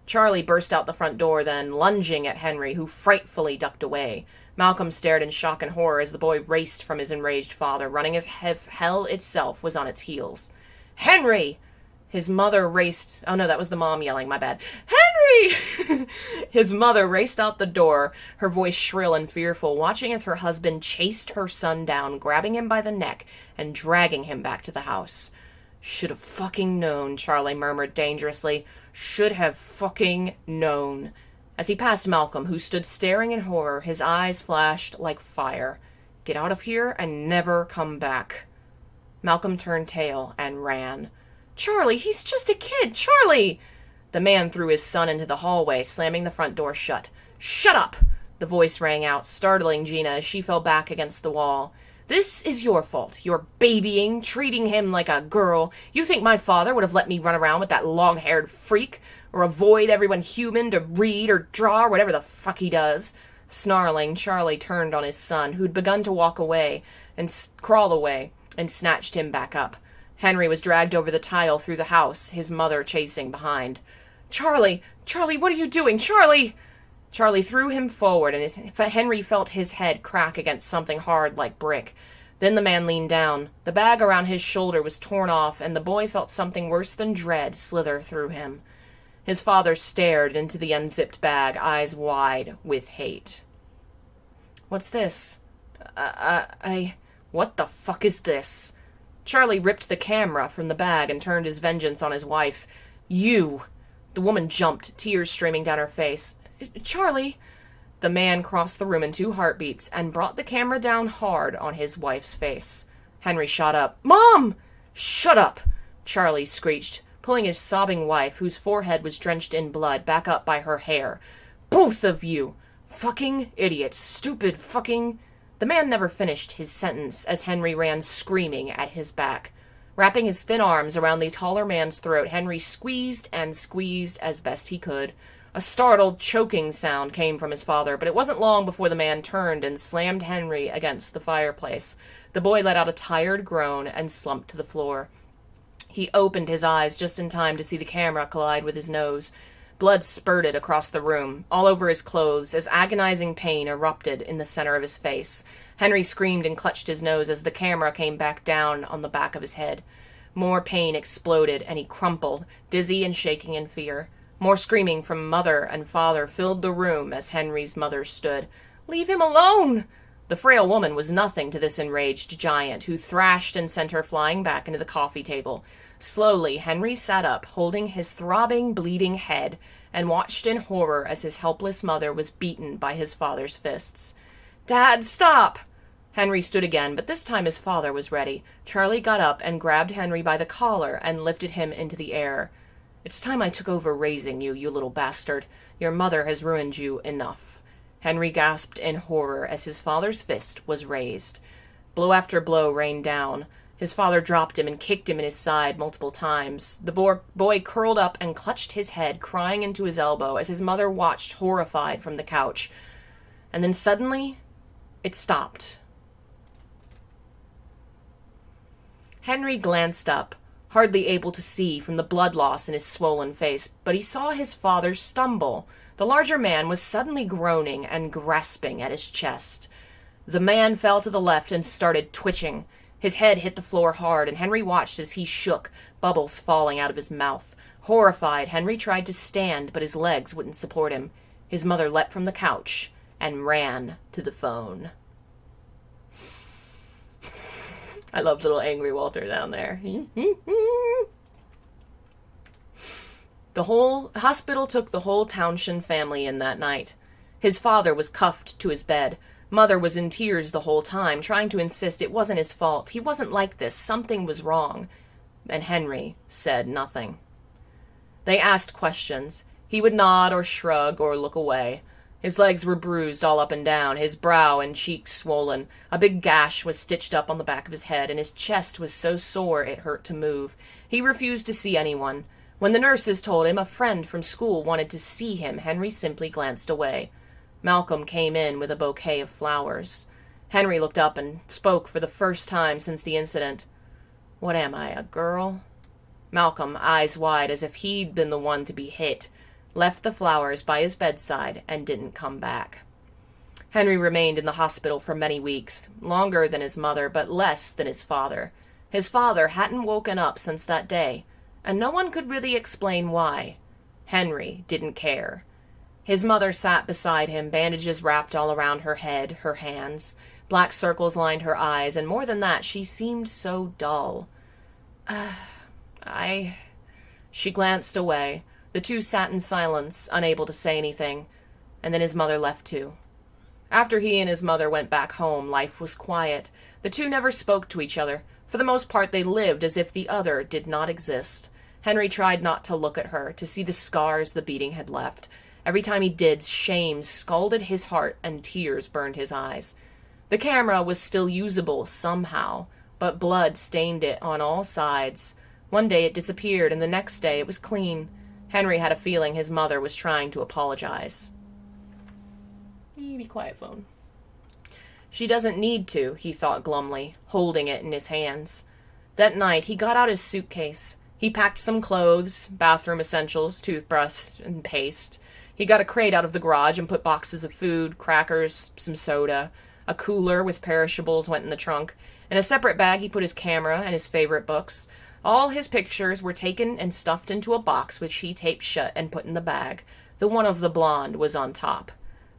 Charlie burst out the front door, then lunging at Henry, who frightfully ducked away. Malcolm stared in shock and horror as the boy raced from his enraged father, running as if hell itself was on its heels. "Henry!" His mother raced... Oh, no, that was the mom yelling, my bad. Henry! His mother raced out the door, her voice shrill and fearful, watching as her husband chased her son down, grabbing him by the neck and dragging him back to the house. Should have fucking known, Charlie murmured dangerously. Should have fucking known. As he passed Malcolm, who stood staring in horror, his eyes flashed like fire. Get out of here and never come back. Malcolm turned tail and ran. Charlie, he's just a kid, Charlie! The man threw his son into the hallway, slamming the front door shut. Shut up! The voice rang out, startling Gina as she fell back against the wall. This is your fault. You're babying, treating him like a girl. You think my father would have let me run around with that long-haired freak? Or avoid everyone human to read or draw or whatever the fuck he does? Snarling, Charlie turned on his son, who'd begun to walk away and crawl away, and snatched him back up. Henry was dragged over the tile through the house, his mother chasing behind. Charlie! Charlie, what are you doing? Charlie! Charlie threw him forward, and Henry felt his head crack against something hard like brick. Then the man leaned down. The bag around his shoulder was torn off, and the boy felt something worse than dread slither through him. His father stared into the unzipped bag, eyes wide with hate. What's this? What the fuck is this? Charlie ripped the camera from the bag and turned his vengeance on his wife. You! The woman jumped, tears streaming down her face. Charlie! The man crossed the room in 2 heartbeats and brought the camera down hard on his wife's face. Henry shot up. Mom! Shut up! Charlie screeched, pulling his sobbing wife, whose forehead was drenched in blood, back up by her hair. Both of you! Fucking idiots! Stupid fucking... The man never finished his sentence as Henry ran screaming at his back. Wrapping his thin arms around the taller man's throat, Henry squeezed and squeezed as best he could. A startled, choking sound came from his father, but it wasn't long before the man turned and slammed Henry against the fireplace. The boy let out a tired groan and slumped to the floor. He opened his eyes just in time to see the camera collide with his nose. Blood spurted across the room, all over his clothes, as agonizing pain erupted in the center of his face. Henry screamed and clutched his nose as the camera came back down on the back of his head. More pain exploded, and he crumpled, dizzy and shaking in fear. More screaming from mother and father filled the room as Henry's mother stood. "Leave him alone!" The frail woman was nothing to this enraged giant, who thrashed and sent her flying back into the coffee table. Slowly, Henry sat up, holding his throbbing, bleeding head, and watched in horror as his helpless mother was beaten by his father's fists. "Dad, stop!" Henry stood again, but this time his father was ready. Charlie got up and grabbed Henry by the collar and lifted him into the air. "It's time I took over raising you, you little bastard. Your mother has ruined you enough." Henry gasped in horror as his father's fist was raised. Blow after blow rained down. His father dropped him and kicked him in his side multiple times. The boy curled up and clutched his head, crying into his elbow as his mother watched horrified from the couch. And then suddenly, it stopped. Henry glanced up, hardly able to see from the blood loss in his swollen face, but he saw his father stumble. The larger man was suddenly groaning and grasping at his chest. The man fell to the left and started twitching. His head hit the floor hard, and Henry watched as he shook, bubbles falling out of his mouth. Horrified, Henry tried to stand, but his legs wouldn't support him. His mother leapt from the couch and ran to the phone. I love little angry Walter down there. The whole hospital took the whole Townshend family in that night. His father was cuffed to his bed. Mother was in tears the whole time, trying to insist it wasn't his fault. He wasn't like this. Something was wrong. And Henry said nothing. They asked questions. He would nod or shrug or look away. His legs were bruised all up and down, his brow and cheeks swollen. A big gash was stitched up on the back of his head, and his chest was so sore it hurt to move. He refused to see anyone. When the nurses told him a friend from school wanted to see him, Henry simply glanced away. Malcolm came in with a bouquet of flowers. Henry looked up and spoke for the first time since the incident. "What am I, a girl?" Malcolm, eyes wide as if he'd been the one to be hit, left the flowers by his bedside and didn't come back. Henry remained in the hospital for many weeks, longer than his mother, but less than his father. His father hadn't woken up since that day, and no one could really explain why. Henry didn't care. His mother sat beside him, bandages wrapped all around her head, her hands. Black circles lined her eyes, and more than that, she seemed so dull. She glanced away. The two sat in silence, unable to say anything, and then his mother left too. After he and his mother went back home, life was quiet. The two never spoke to each other. For the most part, they lived as if the other did not exist. Henry tried not to look at her, to see the scars the beating had left. Every time he did, shame scalded his heart and tears burned his eyes. The camera was still usable somehow, but blood stained it on all sides. One day it disappeared, and the next day it was clean. Henry had a feeling his mother was trying to apologize. Be quiet, phone. She doesn't need to, he thought glumly, holding it in his hands. That night he got out his suitcase. He packed some clothes, bathroom essentials, toothbrush, and paste. He got a crate out of the garage and put boxes of food, crackers, some soda. A cooler with perishables went in the trunk. In a separate bag he put his camera and his favorite books. All his pictures were taken and stuffed into a box which he taped shut and put in the bag. The one of the blonde was on top.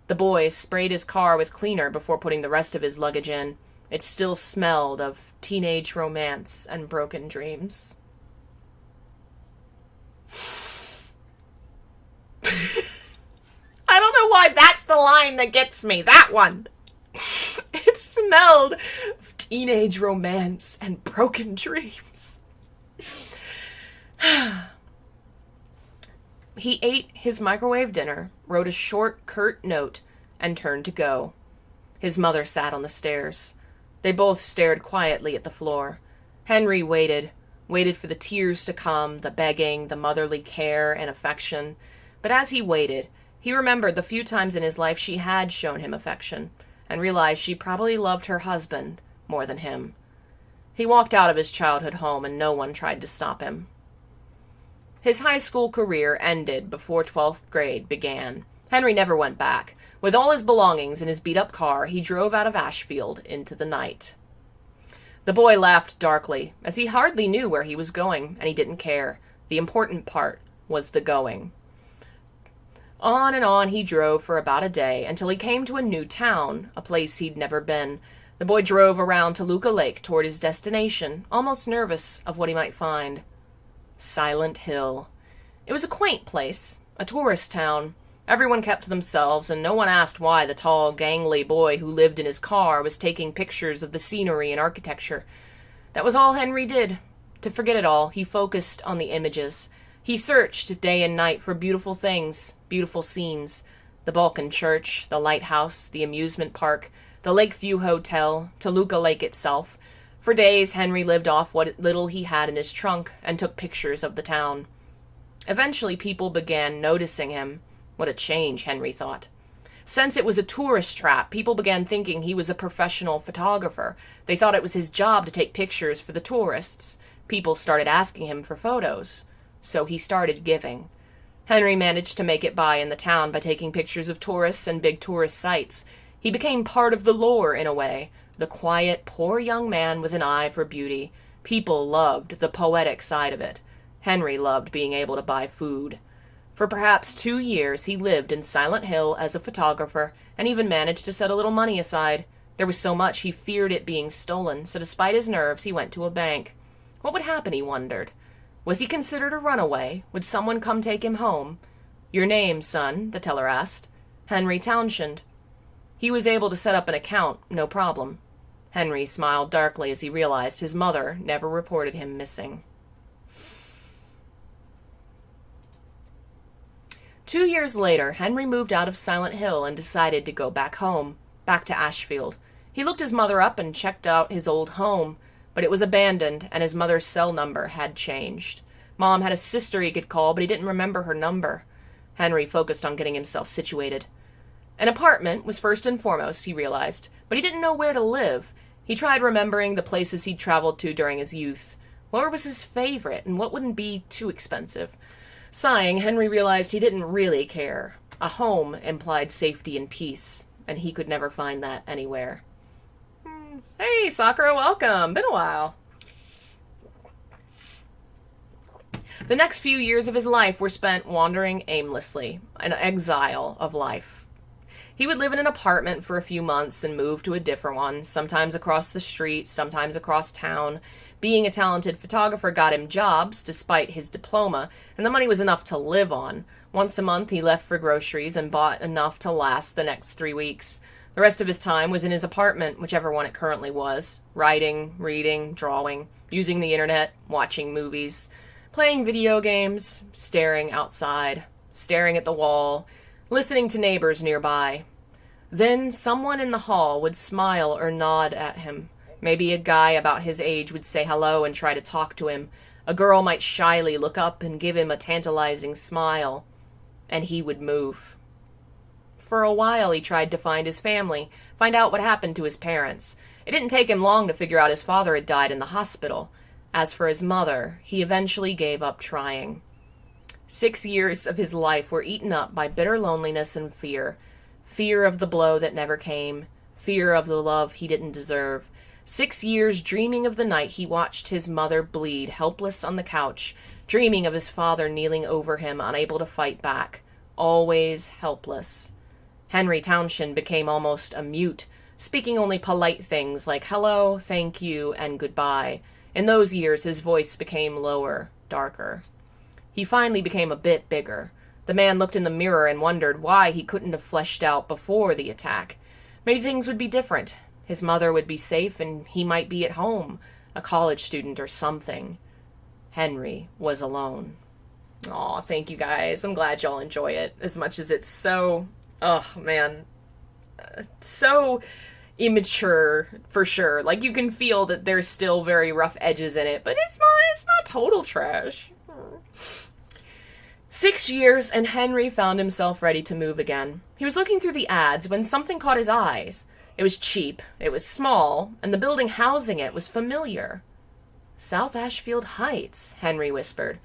The boy sprayed his car with cleaner before putting the rest of his luggage in. It still smelled of teenage romance and broken dreams. I don't know why that's the line that gets me. That one. It smelled of teenage romance and broken dreams. He ate his microwave dinner, wrote a short, curt note, and turned to go. His mother sat on the stairs. They both stared quietly at the floor. Henry waited for the tears to come, the begging, the motherly care and affection. But as he waited, he remembered the few times in his life she had shown him affection, and realized she probably loved her husband more than him. He walked out of his childhood home, and no one tried to stop him. His high school career ended before 12th grade began. Henry never went back. With all his belongings in his beat-up car, he drove out of Ashfield into the night. The boy laughed darkly, as he hardly knew where he was going, and he didn't care. The important part was the going. On and on he drove for about a day, until he came to a new town, a place he'd never been. The boy drove around Toluca Lake toward his destination, almost nervous of what he might find. Silent Hill. It was a quaint place, a tourist town. Everyone kept to themselves, and no one asked why the tall, gangly boy who lived in his car was taking pictures of the scenery and architecture. That was all Henry did. To forget it all, he focused on the images. He searched day and night for beautiful things, beautiful scenes. The Balkan Church, the lighthouse, the amusement park, the Lakeview Hotel, Toluca Lake itself. For days, Henry lived off what little he had in his trunk and took pictures of the town. Eventually, people began noticing him. What a change, Henry thought. Since it was a tourist trap, people began thinking he was a professional photographer. They thought it was his job to take pictures for the tourists. People started asking him for photos. So he started giving. Henry managed to make it by in the town by taking pictures of tourists and big tourist sites. He became part of the lore in a way. The quiet, poor young man with an eye for beauty. People loved the poetic side of it. Henry loved being able to buy food. For perhaps 2 years he lived in Silent Hill as a photographer, and even managed to set a little money aside. There was so much he feared it being stolen, so despite his nerves he went to a bank. What would happen, he wondered. Was he considered a runaway? Would someone come take him home? "Your name, son?" the teller asked. "Henry Townshend." He was able to set up an account, no problem. Henry smiled darkly as he realized his mother never reported him missing. 2 years later, Henry moved out of Silent Hill and decided to go back home, back to Ashfield. He looked his mother up and checked out his old home, but it was abandoned and his mother's cell number had changed. Mom had a sister he could call, but he didn't remember her number. Henry focused on getting himself situated. An apartment was first and foremost, he realized, but he didn't know where to live. He tried remembering the places he'd traveled to during his youth. What was his favorite, and what wouldn't be too expensive? Sighing, Henry realized he didn't really care. A home implied safety and peace, and he could never find that anywhere. Hey, Sakura, welcome. Been a while. The next few years of his life were spent wandering aimlessly, an exile of life. He would live in an apartment for a few months and move to a different one, sometimes across the street, sometimes across town. Being a talented photographer got him jobs, despite his diploma, and the money was enough to live on. Once a month, he left for groceries and bought enough to last the next 3 weeks. The rest of his time was in his apartment, whichever one it currently was, writing, reading, drawing, using the internet, watching movies, playing video games, staring outside, staring at the wall, listening to neighbors nearby. Then someone in the hall would smile or nod at him. Maybe a guy about his age would say hello and try to talk to him. A girl might shyly look up and give him a tantalizing smile. And he would move. For a while he tried to find his family, find out what happened to his parents. It didn't take him long to figure out his father had died in the hospital. As for his mother, he eventually gave up trying. 6 years of his life were eaten up by bitter loneliness and fear. Fear of the blow that never came. Fear of the love he didn't deserve. 6 years dreaming of the night he watched his mother bleed, helpless on the couch, dreaming of his father kneeling over him, unable to fight back, always helpless. Henry Townshend became almost a mute, speaking only polite things like hello, thank you, and goodbye. In those years, his voice became lower, darker. He finally became a bit bigger. The man looked in the mirror and wondered why he couldn't have fleshed out before the attack. Maybe things would be different. His mother would be safe and he might be at home, a college student or something. Henry was alone. Aw, thank you guys. I'm glad y'all enjoy it as much as it's so, oh man, so immature for sure. Like you can feel that there's still very rough edges in it, but it's not total trash. 6 years and Henry found himself ready to move again. He was looking through the ads when something caught his eyes. It was cheap, it was small, and the building housing it was familiar. South Ashfield Heights, Henry whispered.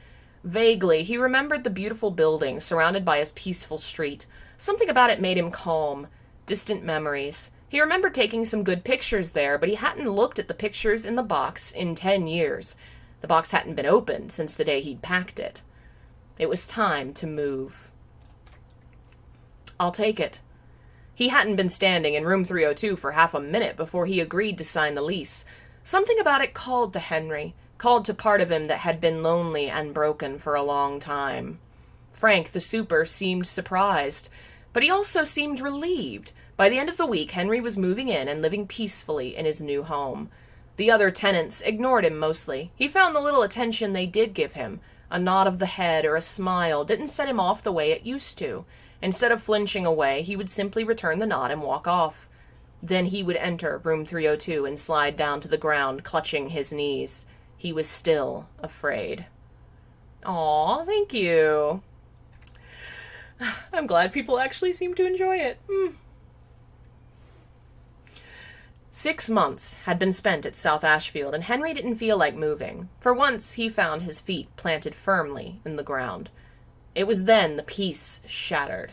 Vaguely, he remembered the beautiful building surrounded by a peaceful street. Something about it made him calm. Distant memories. He remembered taking some good pictures there, but he hadn't looked at the pictures in the box in 10 years. The box hadn't been opened since the day he'd packed it. It was time to move. I'll take it. He hadn't been standing in room 302 for half a minute before he agreed to sign the lease. Something about it called to Henry, called to part of him that had been lonely and broken for a long time. Frank, the super, seemed surprised, but he also seemed relieved. By the end of the week, Henry was moving in and living peacefully in his new home. The other tenants ignored him mostly. He found the little attention they did give him. A nod of the head or a smile didn't set him off the way it used to. Instead of flinching away, he would simply return the nod and walk off. Then he would enter room 302 and slide down to the ground, clutching his knees. He was still afraid. Aw, thank you. I'm glad people actually seem to enjoy it. 6 months had been spent at South Ashfield, and Henry didn't feel like moving. For once, he found his feet planted firmly in the ground. It was then the peace shattered.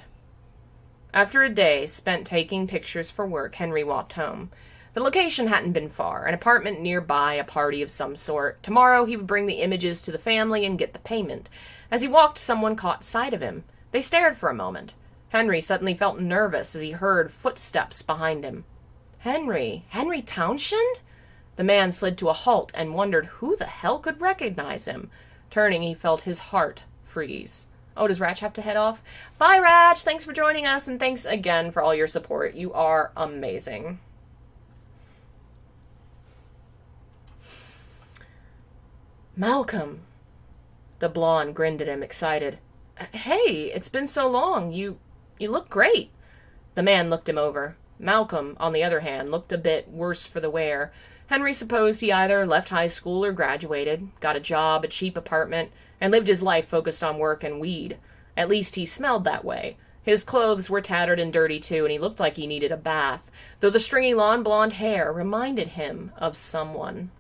After a day spent taking pictures for work, Henry walked home. The location hadn't been far, an apartment nearby, a party of some sort. Tomorrow he would bring the images to the family and get the payment. As he walked, someone caught sight of him. They stared for a moment. Henry suddenly felt nervous as he heard footsteps behind him. Henry Townshend? The man slid to a halt and wondered who the hell could recognize him. Turning, he felt his heart freeze. Oh, does Ratch have to head off? Bye, Ratch! Thanks for joining us, and thanks again for all your support. You are amazing. Malcolm! The blonde grinned at him, excited. Hey, it's been so long. You look great. The man looked him over. Malcolm, on the other hand, looked a bit worse for the wear. Henry supposed he either left high school or graduated, got a job, a cheap apartment, and lived his life focused on work and weed. At least he smelled that way. His clothes were tattered and dirty too, and he looked like he needed a bath, though the stringy long blonde hair reminded him of someone.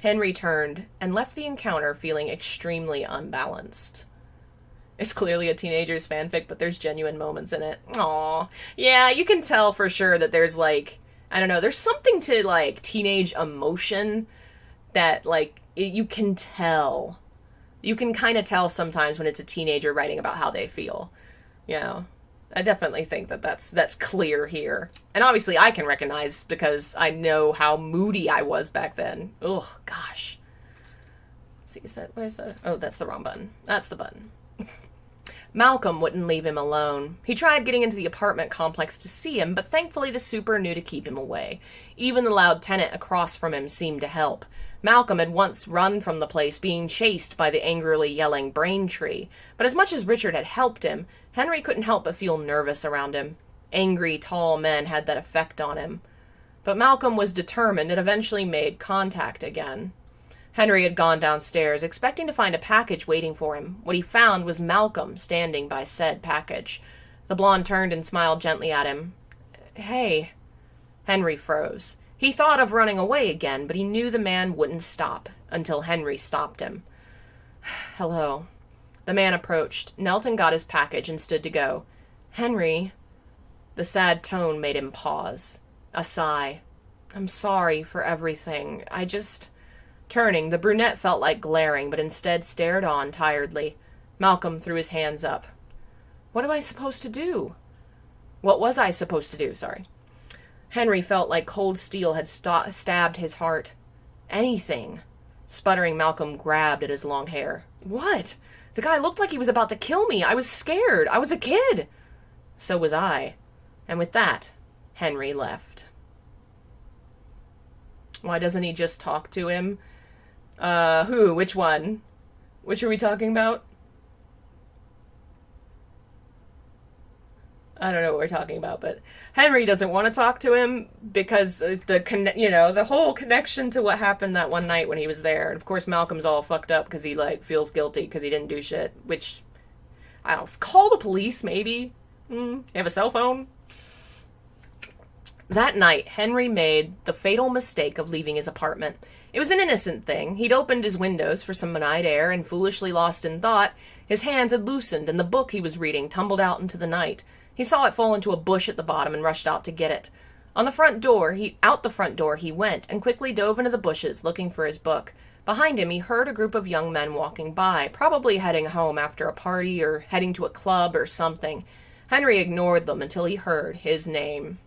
Henry turned and left the encounter feeling extremely unbalanced. It's clearly a teenager's fanfic, but there's genuine moments in it. Aww. Yeah, you can tell for sure that there's, like, I don't know, there's something to, like, teenage emotion that, like, you can tell You can kind of tell sometimes when it's a teenager writing about how they feel. You know, I definitely think that that's clear here. And obviously I can recognize because I know how moody I was back then. Ugh, gosh. Let's see, is that, where's the, oh, that's the wrong button. That's the button. Malcolm wouldn't leave him alone. He tried getting into the apartment complex to see him, but thankfully the super knew to keep him away. Even the loud tenant across from him seemed to help. Malcolm had once run from the place, being chased by the angrily yelling Braintree. But as much as Richard had helped him, Henry couldn't help but feel nervous around him. Angry, tall men had that effect on him. But Malcolm was determined and eventually made contact again. Henry had gone downstairs, expecting to find a package waiting for him. What he found was Malcolm standing by said package. The blonde turned and smiled gently at him. "Hey." Henry froze. He thought of running away again, but he knew the man wouldn't stop until Henry stopped him. "Hello." The man approached, knelt and got his package and stood to go. "Henry." The sad tone made him pause. A sigh. "I'm sorry for everything. I just..." Turning, the brunette felt like glaring, but instead stared on tiredly. Malcolm threw his hands up. "What am I supposed to do?" What was I supposed to do, sorry. Henry felt like cold steel had stabbed his heart. "Anything." Sputtering, Malcolm grabbed at his long hair. "What? The guy looked like he was about to kill me. I was scared. I was a kid." "So was I." And with that, Henry left. Why doesn't he just talk to him? Who? Which one? Which are we talking about? I don't know what we're talking about, but Henry doesn't want to talk to him because the whole connection to what happened that one night when he was there. And of course, Malcolm's all fucked up because he feels guilty because he didn't do shit. Which, I don't know, call the police maybe. You have a cell phone. That night, Henry made the fatal mistake of leaving his apartment. It was an innocent thing. He'd opened his windows for some night air, and foolishly lost in thought, his hands had loosened, and the book he was reading tumbled out into the night. He saw it fall into a bush at the bottom and rushed out to get it. Out the front door he went, and quickly dove into the bushes, looking for his book. Behind him, he heard a group of young men walking by, probably heading home after a party or heading to a club or something. Henry ignored them until he heard his name.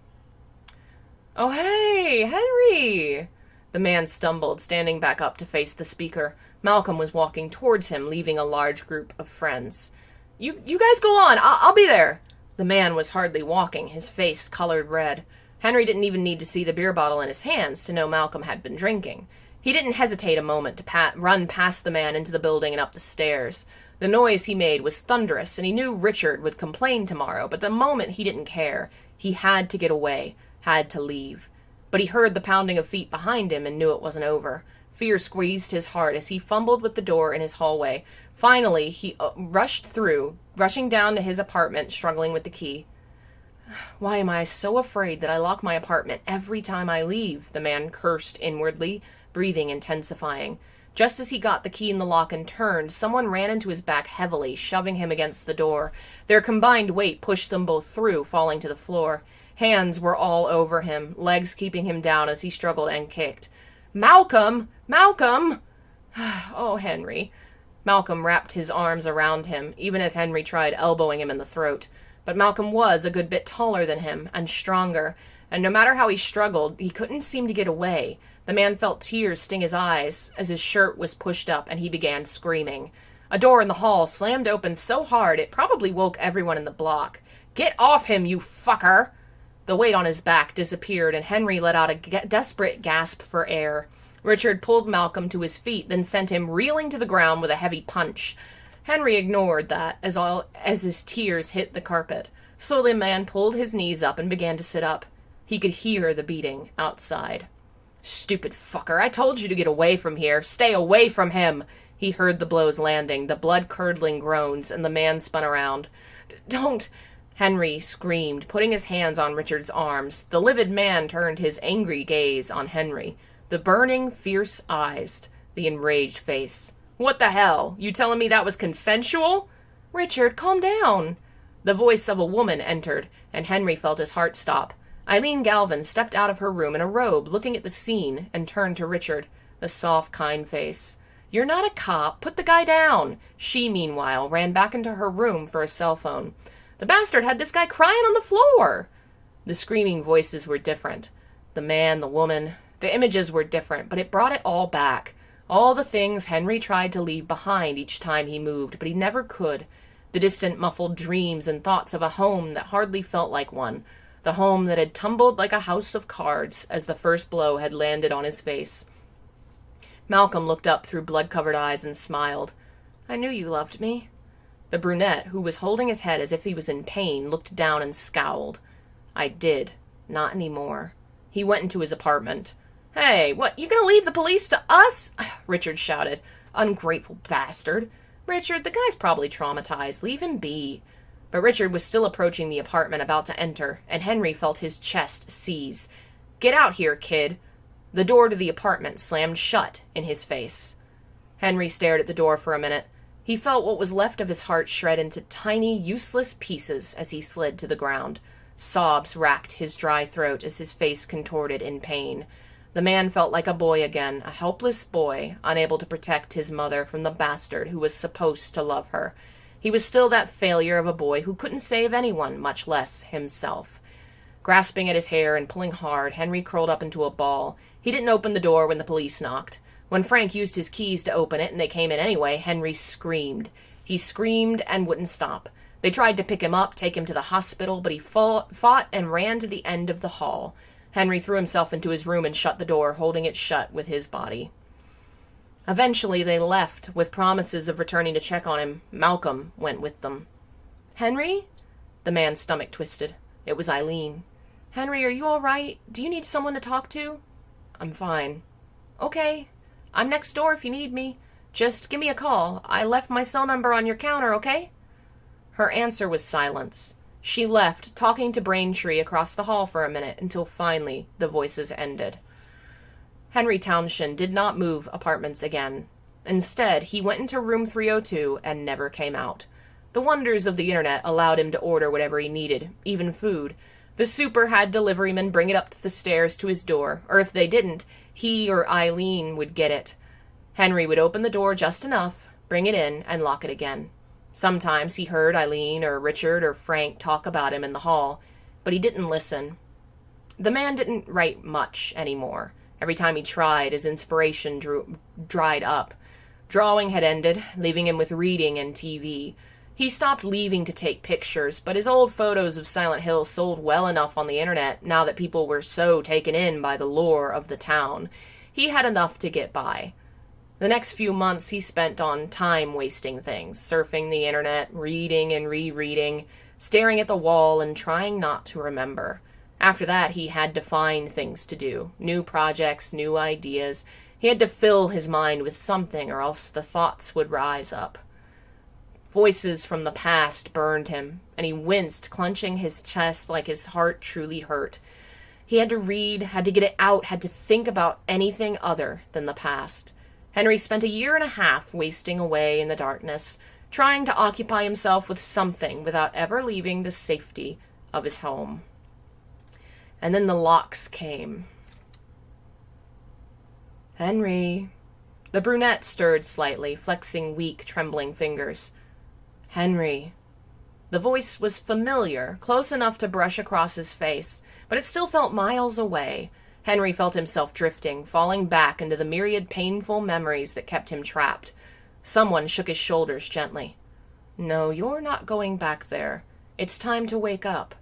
"Oh, hey, Henry!" The man stumbled, standing back up to face the speaker. Malcolm was walking towards him, leaving a large group of friends. You guys go on. I'll be there." The man was hardly walking, his face colored red. Henry didn't even need to see the beer bottle in his hands to know Malcolm had been drinking. He didn't hesitate a moment to run past the man into the building and up the stairs. The noise he made was thunderous, and he knew Richard would complain tomorrow, but the moment he didn't care. He had to get away. Had to leave. But he heard the pounding of feet behind him and knew it wasn't over. Fear squeezed his heart as he fumbled with the door in his hallway. Finally, he rushed through, rushing down to his apartment, struggling with the key. "Why am I so afraid that I lock my apartment every time I leave?" the man cursed inwardly, breathing intensifying. Just as he got the key in the lock and turned, someone ran into his back heavily, shoving him against the door. Their combined weight pushed them both through, falling to the floor. Hands were all over him, legs keeping him down as he struggled and kicked. "Malcolm! Malcolm!" "Oh, Henry." Malcolm wrapped his arms around him, even as Henry tried elbowing him in the throat. But Malcolm was a good bit taller than him, and stronger, and no matter how he struggled, he couldn't seem to get away. The man felt tears sting his eyes as his shirt was pushed up and he began screaming. A door in the hall slammed open so hard it probably woke everyone in the block. "Get off him, you fucker!" The weight on his back disappeared, and Henry let out a desperate gasp for air. Richard pulled Malcolm to his feet, then sent him reeling to the ground with a heavy punch. Henry ignored that as his tears hit the carpet. Slowly the man pulled his knees up and began to sit up. He could hear the beating outside. "Stupid fucker, I told you to get away from here. Stay away from him!" He heard the blows landing, the blood-curdling groans, and the man spun around. "Don't!" Henry screamed, putting his hands on Richard's arms. The livid man turned his angry gaze on Henry. The burning, fierce eyes, the enraged face. "What the hell? You telling me that was consensual?" "Richard, calm down." The voice of a woman entered, and Henry felt his heart stop. Eileen Galvin stepped out of her room in a robe, looking at the scene, and turned to Richard, the soft, kind face. "You're not a cop. Put the guy down." She, meanwhile, ran back into her room for a cell phone. "The bastard had this guy crying on the floor." The screaming voices were different. The man, the woman, the images were different, but it brought it all back. All the things Henry tried to leave behind each time he moved, but he never could. The distant, muffled dreams and thoughts of a home that hardly felt like one. The home that had tumbled like a house of cards as the first blow had landed on his face. Malcolm looked up through blood-covered eyes and smiled. "I knew you loved me." The brunette, who was holding his head as if he was in pain, looked down and scowled. "I did. Not anymore." He went into his apartment. "Hey, what, you gonna leave the police to us?" Richard shouted. "Ungrateful bastard." "Richard, the guy's probably traumatized. Leave him be." But Richard was still approaching the apartment, about to enter, and Henry felt his chest seize. "Get out here, kid." The door to the apartment slammed shut in his face. Henry stared at the door for a minute. He felt what was left of his heart shred into tiny, useless pieces as he slid to the ground. Sobs racked his dry throat as his face contorted in pain. The man felt like a boy again, a helpless boy, unable to protect his mother from the bastard who was supposed to love her. He was still that failure of a boy who couldn't save anyone, much less himself. Grasping at his hair and pulling hard, Henry curled up into a ball. He didn't open the door when the police knocked. When Frank used his keys to open it and they came in anyway, Henry screamed. He screamed and wouldn't stop. They tried to pick him up, take him to the hospital, but he fought and ran to the end of the hall. Henry threw himself into his room and shut the door, holding it shut with his body. Eventually they left, with promises of returning to check on him. Malcolm went with them. "Henry?" The man's stomach twisted. It was Eileen. "Henry, are you all right? Do you need someone to talk to?" "I'm fine." "Okay. I'm next door if you need me. Just give me a call. I left my cell number on your counter, okay?" Her answer was silence. She left, talking to Braintree across the hall for a minute, until finally the voices ended. Henry Townshend did not move apartments again. Instead, he went into room 302 and never came out. The wonders of the internet allowed him to order whatever he needed, even food. The super had deliverymen bring it up the stairs to his door, or if they didn't, he or Eileen would get it. Henry would open the door just enough, bring it in, and lock it again. Sometimes he heard Eileen or Richard or Frank talk about him in the hall, but he didn't listen. The man didn't write much anymore. Every time he tried, his inspiration dried up. Drawing had ended, leaving him with reading and TV. He stopped leaving to take pictures, but his old photos of Silent Hill sold well enough on the internet now that people were so taken in by the lore of the town. He had enough to get by. The next few months he spent on time-wasting things, surfing the internet, reading and rereading, staring at the wall and trying not to remember. After that, he had to find things to do, new projects, new ideas. He had to fill his mind with something, or else the thoughts would rise up. Voices from the past burned him, and he winced, clenching his chest like his heart truly hurt. He had to read, had to get it out, had to think about anything other than the past. Henry spent a year and a half wasting away in the darkness, trying to occupy himself with something without ever leaving the safety of his home. And then the locks came. "Henry." The brunette stirred slightly, flexing weak, trembling fingers. "Henry." The voice was familiar, close enough to brush across his face, but it still felt miles away. Henry felt himself drifting, falling back into the myriad painful memories that kept him trapped. Someone shook his shoulders gently. "No, you're not going back there. It's time to wake up."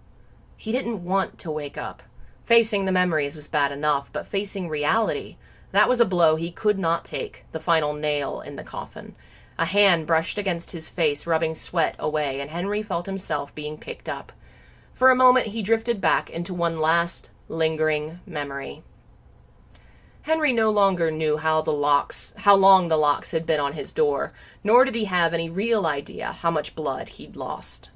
He didn't want to wake up. Facing the memories was bad enough, but facing reality, that was a blow he could not take, the final nail in the coffin. A hand brushed against his face, rubbing sweat away, and Henry felt himself being picked up. For a moment he drifted back into one last, lingering memory. Henry no longer knew how long the locks had been on his door, nor did he have any real idea how much blood he'd lost.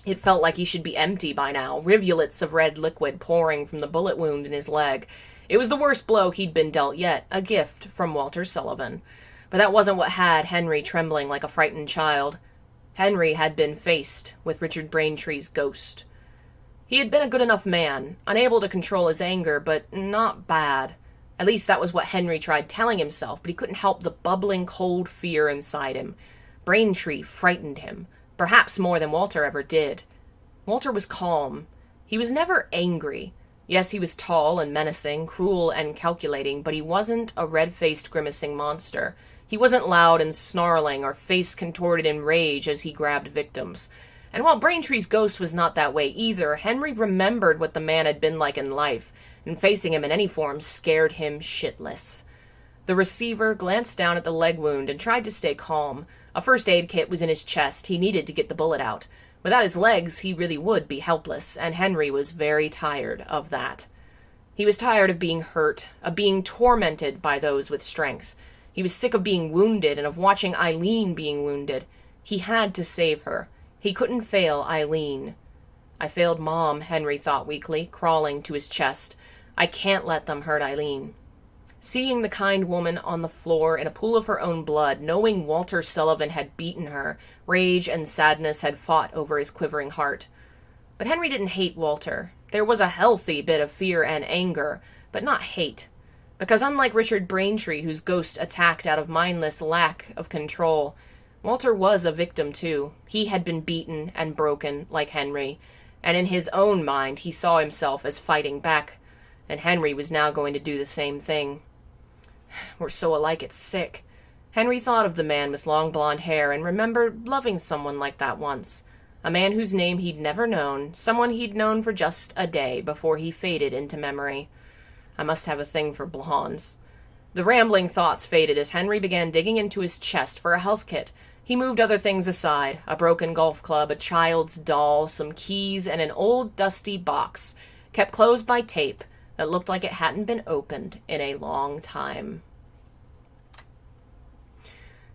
It felt like he should be empty by now, rivulets of red liquid pouring from the bullet wound in his leg. It was the worst blow he'd been dealt yet, a gift from Walter Sullivan. But that wasn't what had Henry trembling like a frightened child. Henry had been faced with Richard Braintree's ghost. He had been a good enough man, unable to control his anger, but not bad. At least that was what Henry tried telling himself, but he couldn't help the bubbling cold fear inside him. Braintree frightened him, perhaps more than Walter ever did. Walter was calm. He was never angry. Yes, he was tall and menacing, cruel and calculating, but he wasn't a red-faced, grimacing monster. He wasn't loud and snarling or face contorted in rage as he grabbed victims. And while Braintree's ghost was not that way either, Henry remembered what the man had been like in life, and facing him in any form scared him shitless. The receiver glanced down at the leg wound and tried to stay calm. A first aid kit was in his chest. He needed to get the bullet out. Without his legs, he really would be helpless, and Henry was very tired of that. He was tired of being hurt, of being tormented by those with strength. He was sick of being wounded and of watching Eileen being wounded. He had to save her. He couldn't fail Eileen. I failed Mom, Henry thought weakly, crawling to his chest. I can't let them hurt Eileen. Seeing the kind woman on the floor in a pool of her own blood, knowing Walter Sullivan had beaten her, rage and sadness had fought over his quivering heart. But Henry didn't hate Walter. There was a healthy bit of fear and anger, but not hate. Because unlike Richard Braintree, whose ghost attacked out of mindless lack of control, Walter was a victim too. He had been beaten and broken like Henry, and in his own mind he saw himself as fighting back, and Henry was now going to do the same thing. We're so alike it's sick. Henry thought of the man with long blonde hair and remembered loving someone like that once. A man whose name he'd never known, someone he'd known for just a day before he faded into memory. I must have a thing for blondes. The rambling thoughts faded as Henry began digging into his chest for a health kit. He moved other things aside, a broken golf club, a child's doll, some keys, and an old dusty box, kept closed by tape that looked like it hadn't been opened in a long time.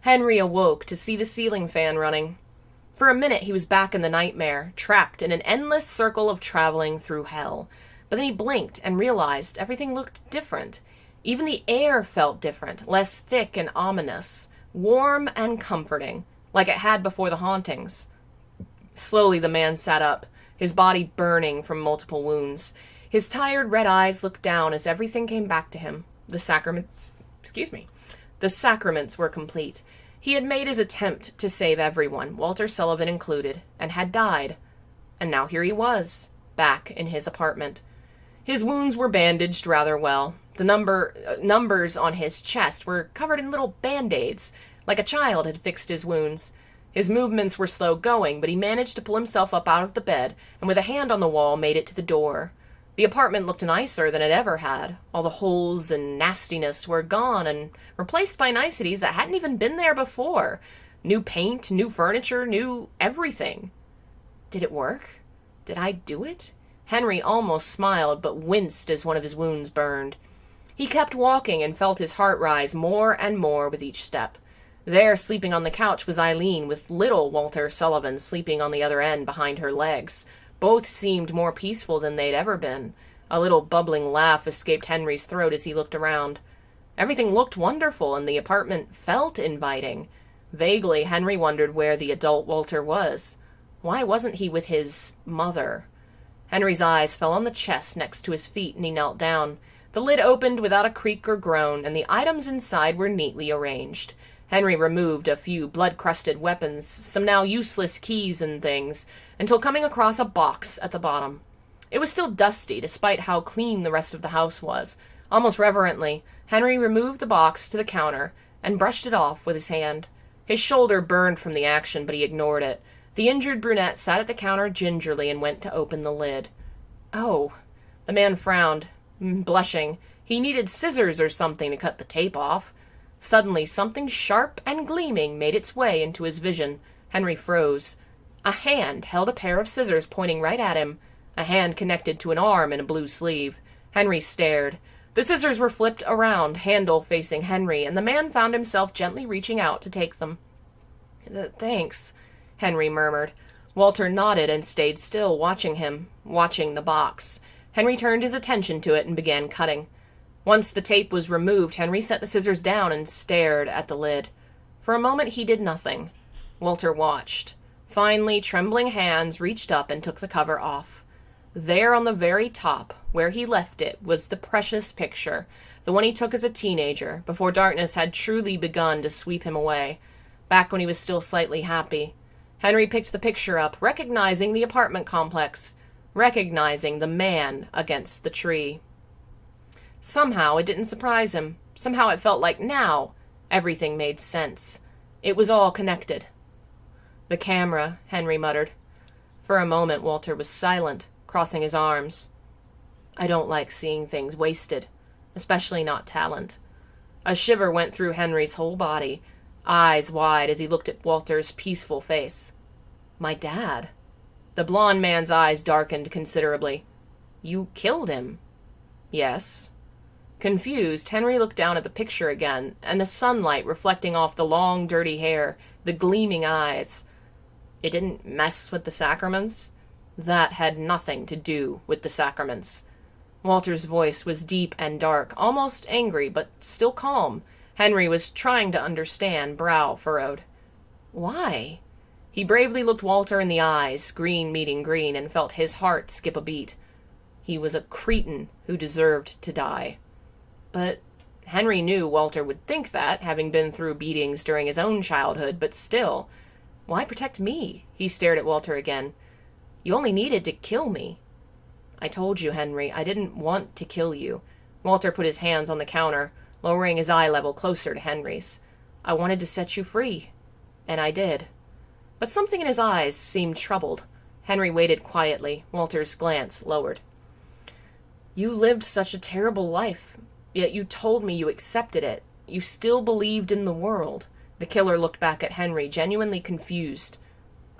Henry awoke to see the ceiling fan running. For a minute he was back in the nightmare, trapped in an endless circle of traveling through hell. But then he blinked and realized everything looked different. Even the air felt different, less thick and ominous, warm and comforting, like it had before the hauntings. Slowly the man sat up, his body burning from multiple wounds. His tired red eyes looked down as everything came back to him. The sacraments were complete. He had made his attempt to save everyone, Walter Sullivan included, and had died. And now here he was, back in his apartment. His wounds were bandaged rather well. The numbers on his chest were covered in little band-aids, like a child had fixed his wounds. His movements were slow going, but he managed to pull himself up out of the bed, and with a hand on the wall made it to the door. The apartment looked nicer than it ever had. All the holes and nastiness were gone and replaced by niceties that hadn't even been there before. New paint, new furniture, new everything. Did it work? Did I do it? Henry almost smiled, but winced as one of his wounds burned. He kept walking and felt his heart rise more and more with each step. There, sleeping on the couch, was Eileen, with little Walter Sullivan sleeping on the other end behind her legs. Both seemed more peaceful than they'd ever been. A little bubbling laugh escaped Henry's throat as he looked around. Everything looked wonderful, and the apartment felt inviting. Vaguely, Henry wondered where the adult Walter was. Why wasn't he with his mother? Henry's eyes fell on the chest next to his feet, and he knelt down. The lid opened without a creak or groan, and the items inside were neatly arranged. Henry removed a few blood-crusted weapons, some now useless keys and things, until coming across a box at the bottom. It was still dusty, despite how clean the rest of the house was. Almost reverently, Henry removed the box to the counter and brushed it off with his hand. His shoulder burned from the action, but he ignored it. The injured brunette sat at the counter gingerly and went to open the lid. Oh. The man frowned, blushing. He needed scissors or something to cut the tape off. Suddenly, something sharp and gleaming made its way into his vision. Henry froze. A hand held a pair of scissors pointing right at him, a hand connected to an arm in a blue sleeve. Henry stared. The scissors were flipped around, handle facing Henry, and the man found himself gently reaching out to take them. Thanks, Henry murmured. Walter nodded and stayed still, watching him, watching the box. Henry turned his attention to it and began cutting. Once the tape was removed, Henry set the scissors down and stared at the lid. For a moment he did nothing. Walter watched. Finally, trembling hands reached up and took the cover off. There on the very top, where he left it, was the precious picture, The one he took as a teenager, before darkness had truly begun to sweep him away. Back when he was still slightly happy. Henry picked the picture up, recognizing the apartment complex. Recognizing the man against the tree. Somehow it didn't surprise him. Somehow it felt like now everything made sense. It was all connected. The camera, Henry muttered. For a moment Walter was silent, crossing his arms. I don't like seeing things wasted, especially not talent. A shiver went through Henry's whole body, eyes wide as he looked at Walter's peaceful face. My dad. The blond man's eyes darkened considerably. You killed him. Yes. Confused, Henry looked down at the picture again, and the sunlight reflecting off the long, dirty hair, the gleaming eyes. It didn't mess with the sacraments? That had nothing to do with the sacraments. Walter's voice was deep and dark, almost angry, but still calm. Henry was trying to understand, brow furrowed. Why? He bravely looked Walter in the eyes, green meeting green, and felt his heart skip a beat. He was a cretin who deserved to die. But Henry knew Walter would think that, having been through beatings during his own childhood, but still. Why protect me? He stared at Walter again. You only needed to kill me. I told you, Henry, I didn't want to kill you. Walter put his hands on the counter, lowering his eye level closer to Henry's. I wanted to set you free. And I did. But something in his eyes seemed troubled. Henry waited quietly. Walter's glance lowered. You lived such a terrible life, yet you told me you accepted it. You still believed in the world. The killer looked back at Henry, genuinely confused.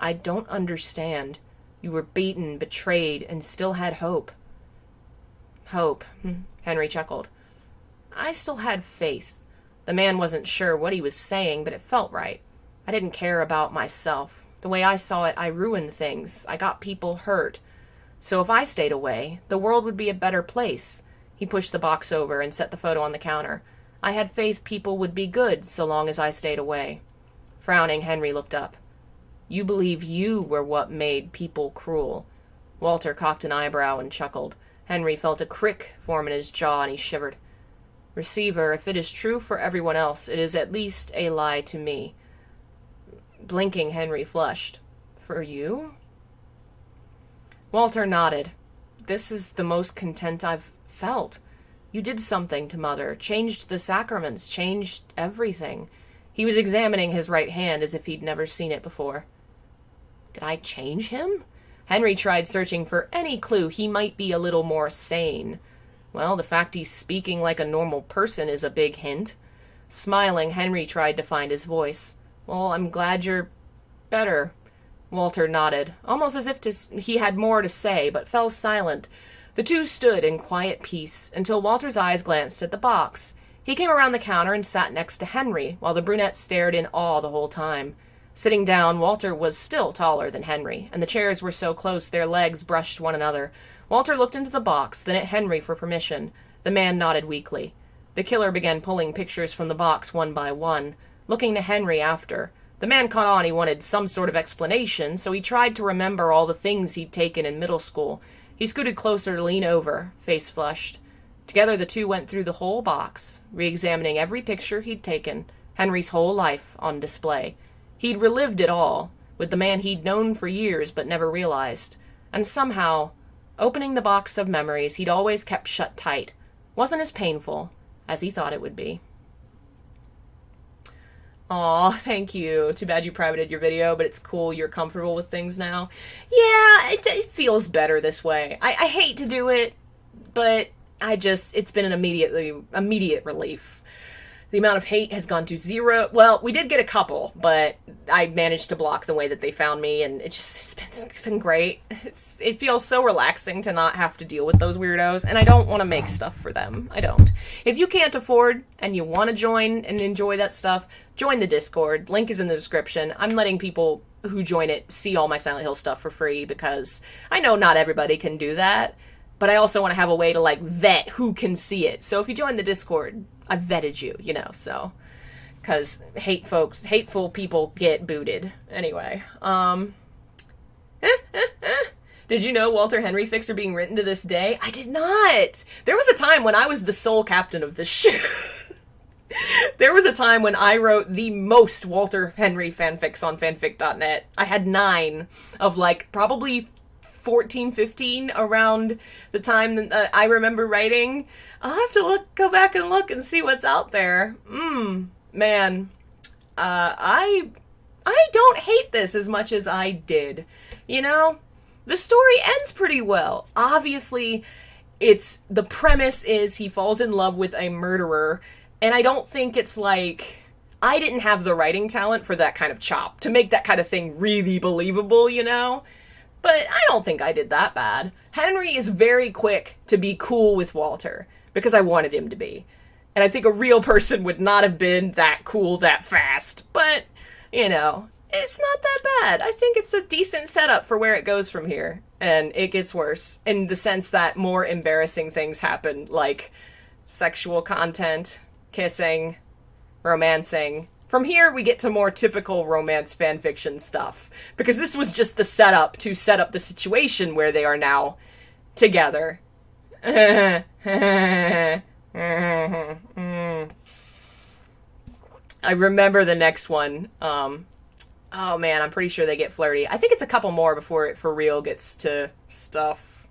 I don't understand. You were beaten, betrayed, and still had hope. Hope, Henry chuckled. I still had faith. The man wasn't sure what he was saying, but it felt right. I didn't care about myself. The way I saw it, I ruined things. I got people hurt. So if I stayed away, the world would be a better place. He pushed the box over and set the photo on the counter. I had faith people would be good so long as I stayed away. Frowning, Henry looked up. You believe you were what made people cruel. Walter cocked an eyebrow and chuckled. Henry felt a crick form in his jaw and he shivered. Receiver, if it is true for everyone else, it is at least a lie to me. Blinking, Henry flushed. For you? Walter nodded. This is the most content I've felt. You did something to Mother, changed the sacraments, changed everything. He was examining his right hand as if he'd never seen it before. Did I change him? Henry tried searching for any clue he might be a little more sane. Well, the fact he's speaking like a normal person is a big hint. Smiling, Henry tried to find his voice. Well, I'm glad you're better. Walter nodded, almost as if he had more to say, but fell silent. The two stood in quiet peace until Walter's eyes glanced at the box. He came around the counter and sat next to Henry, while the brunette stared in awe the whole time. Sitting down, Walter was still taller than Henry, and the chairs were so close their legs brushed one another. Walter looked into the box, then at Henry for permission. The man nodded weakly. The killer began pulling pictures from the box one by one, looking to Henry after. The man caught on he wanted some sort of explanation, so he tried to remember all the things he'd taken in middle school. He scooted closer to lean over, face flushed. Together the two went through the whole box, re-examining every picture he'd taken, Henry's whole life on display. He'd relived it all, with the man he'd known for years but never realized. And somehow, opening the box of memories he'd always kept shut tight wasn't as painful as he thought it would be. Aw, thank you. Too bad you privated your video, but it's cool you're comfortable with things now. Yeah, it feels better this way. I hate to do it, but it's been an immediate relief. The amount of hate has gone to 0. Well, we did get a couple, but I managed to block the way that they found me, and it's been great. It feels so relaxing to not have to deal with those weirdos, and I don't want to make stuff for them. I don't. If you can't afford and you want to join and enjoy that stuff, join the Discord. Link is in the description. I'm letting people who join it see all my Silent Hill stuff for free because I know not everybody can do that, but I also want to have a way to, vet who can see it. So if you join the Discord, I've vetted you, so, because hateful people get booted. Anyway, did Did you know Walter Henry fics are being written to this day? I did not. There was a time when I was the sole captain of this ship. There was a time when I wrote the most Walter Henry fanfics on fanfic.net. I had 9 of like probably 14, 15 around the time that I remember writing. I'll have to go back and look and see what's out there. Man. I don't hate this as much as I did. You know? The story ends pretty well. Obviously, the premise is he falls in love with a murderer, and I don't think it's like, I didn't have the writing talent for that kind of chop, to make that kind of thing really believable, you know? But I don't think I did that bad. Henry is very quick to be cool with Walter, because I wanted him to be. And I think a real person would not have been that cool that fast, but, you know, it's not that bad. I think it's a decent setup for where it goes from here. And it gets worse in the sense that more embarrassing things happen, like sexual content, kissing, romancing. From here, we get to more typical romance fanfiction stuff. Because this was just the setup to set up the situation where they are now together. I remember the next one. Oh man, I'm pretty sure they get flirty. I think it's a couple more before it for real gets to stuff.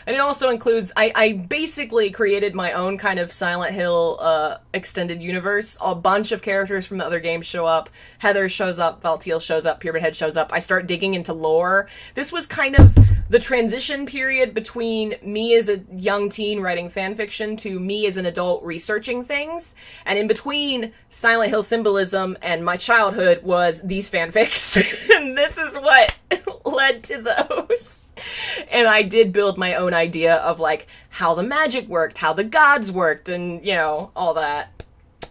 And it also includes, I basically created my own kind of Silent Hill extended universe. A bunch of characters from the other games show up. Heather shows up, Valtiel shows up, Pyramid Head shows up. I start digging into lore. This was kind of the transition period between me as a young teen writing fanfiction to me as an adult researching things. And in between Silent Hill symbolism and my childhood was these fanfics. And this is what led to those. And I did build my own idea of like how the magic worked, how the gods worked, and, you know, all that.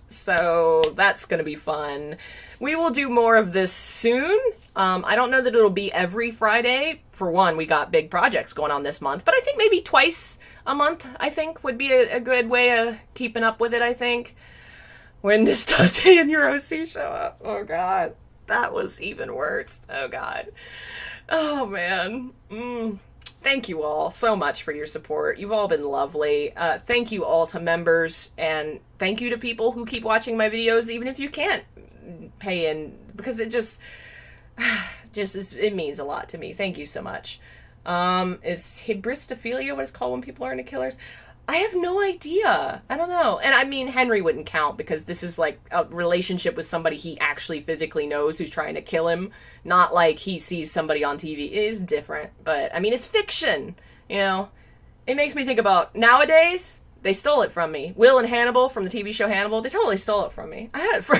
So that's going to be fun. We will do more of this soon. I don't know that it'll be every Friday. For one, we got big projects going on this month, but I think maybe twice a month, I think, would be a good way of keeping up with it, I think. When does Dante and your OC show up? Oh, God. That was even worse. Oh, God. Oh, man. Thank you all so much for your support. You've all been lovely. Thank you all to members, and thank you to people who keep watching my videos, even if you can't pay in, because it just it means a lot to me. Thank you so much. Is hybristophilia what it's called when people are into killers? I have no idea. I don't know. And I mean, Henry wouldn't count because this is like a relationship with somebody he actually physically knows who's trying to kill him. Not like he sees somebody on TV. It is different. But, I mean, it's fiction. You know? It makes me think about nowadays, they stole it from me. Will and Hannibal from the TV show Hannibal, they totally stole it from me. I had it from...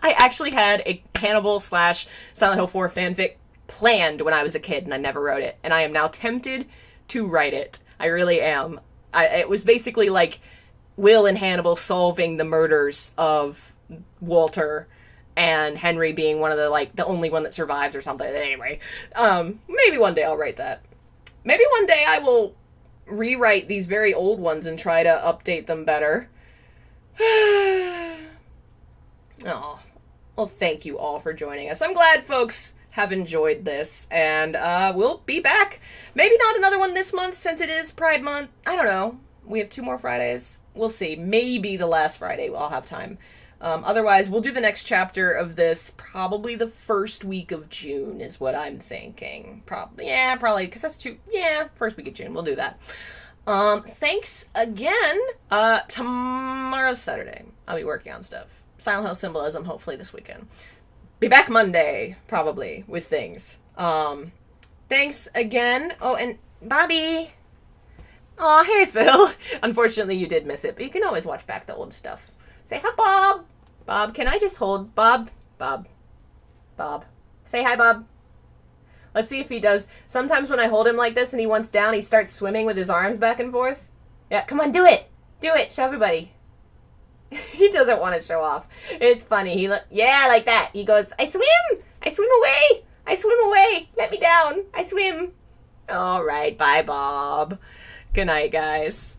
I actually had a Hannibal / Silent Hill 4 fanfic planned when I was a kid, and I never wrote it. And I am now tempted to write it. I really am. It was basically like Will and Hannibal solving the murders of Walter, and Henry being one of the only one that survives or something. Anyway, maybe one day I'll write that. Maybe one day I will rewrite these very old ones and try to update them better. Oh, well, thank you all for joining us. I'm glad folks have enjoyed this, and we'll be back. Maybe not another one this month since it is Pride Month. I don't know. We have 2 more Fridays. We'll see. Maybe the last Friday I'll have time. Otherwise, we'll do the next chapter of this probably the first week of June is what I'm thinking. Probably, because that's first week of June. We'll do that. Thanks again. Tomorrow's Saturday. I'll be working on stuff. Silent Hill symbolism, hopefully this weekend. Be back Monday, probably, with things. Thanks again. Oh, and Bobby. Oh, hey, Phil. Unfortunately, you did miss it, but you can always watch back the old stuff. Say hi, Bob. Bob, can I just hold Bob? Bob. Say hi, Bob. Let's see if he does. Sometimes when I hold him like this and he wants down, he starts swimming with his arms back and forth. Yeah, come on, do it. Do it. Show everybody. He doesn't want to show off. It's funny. Yeah, like that. He goes, I swim. I swim away. I swim away. Let me down. I swim. All right. Bye, Bob. Good night, guys.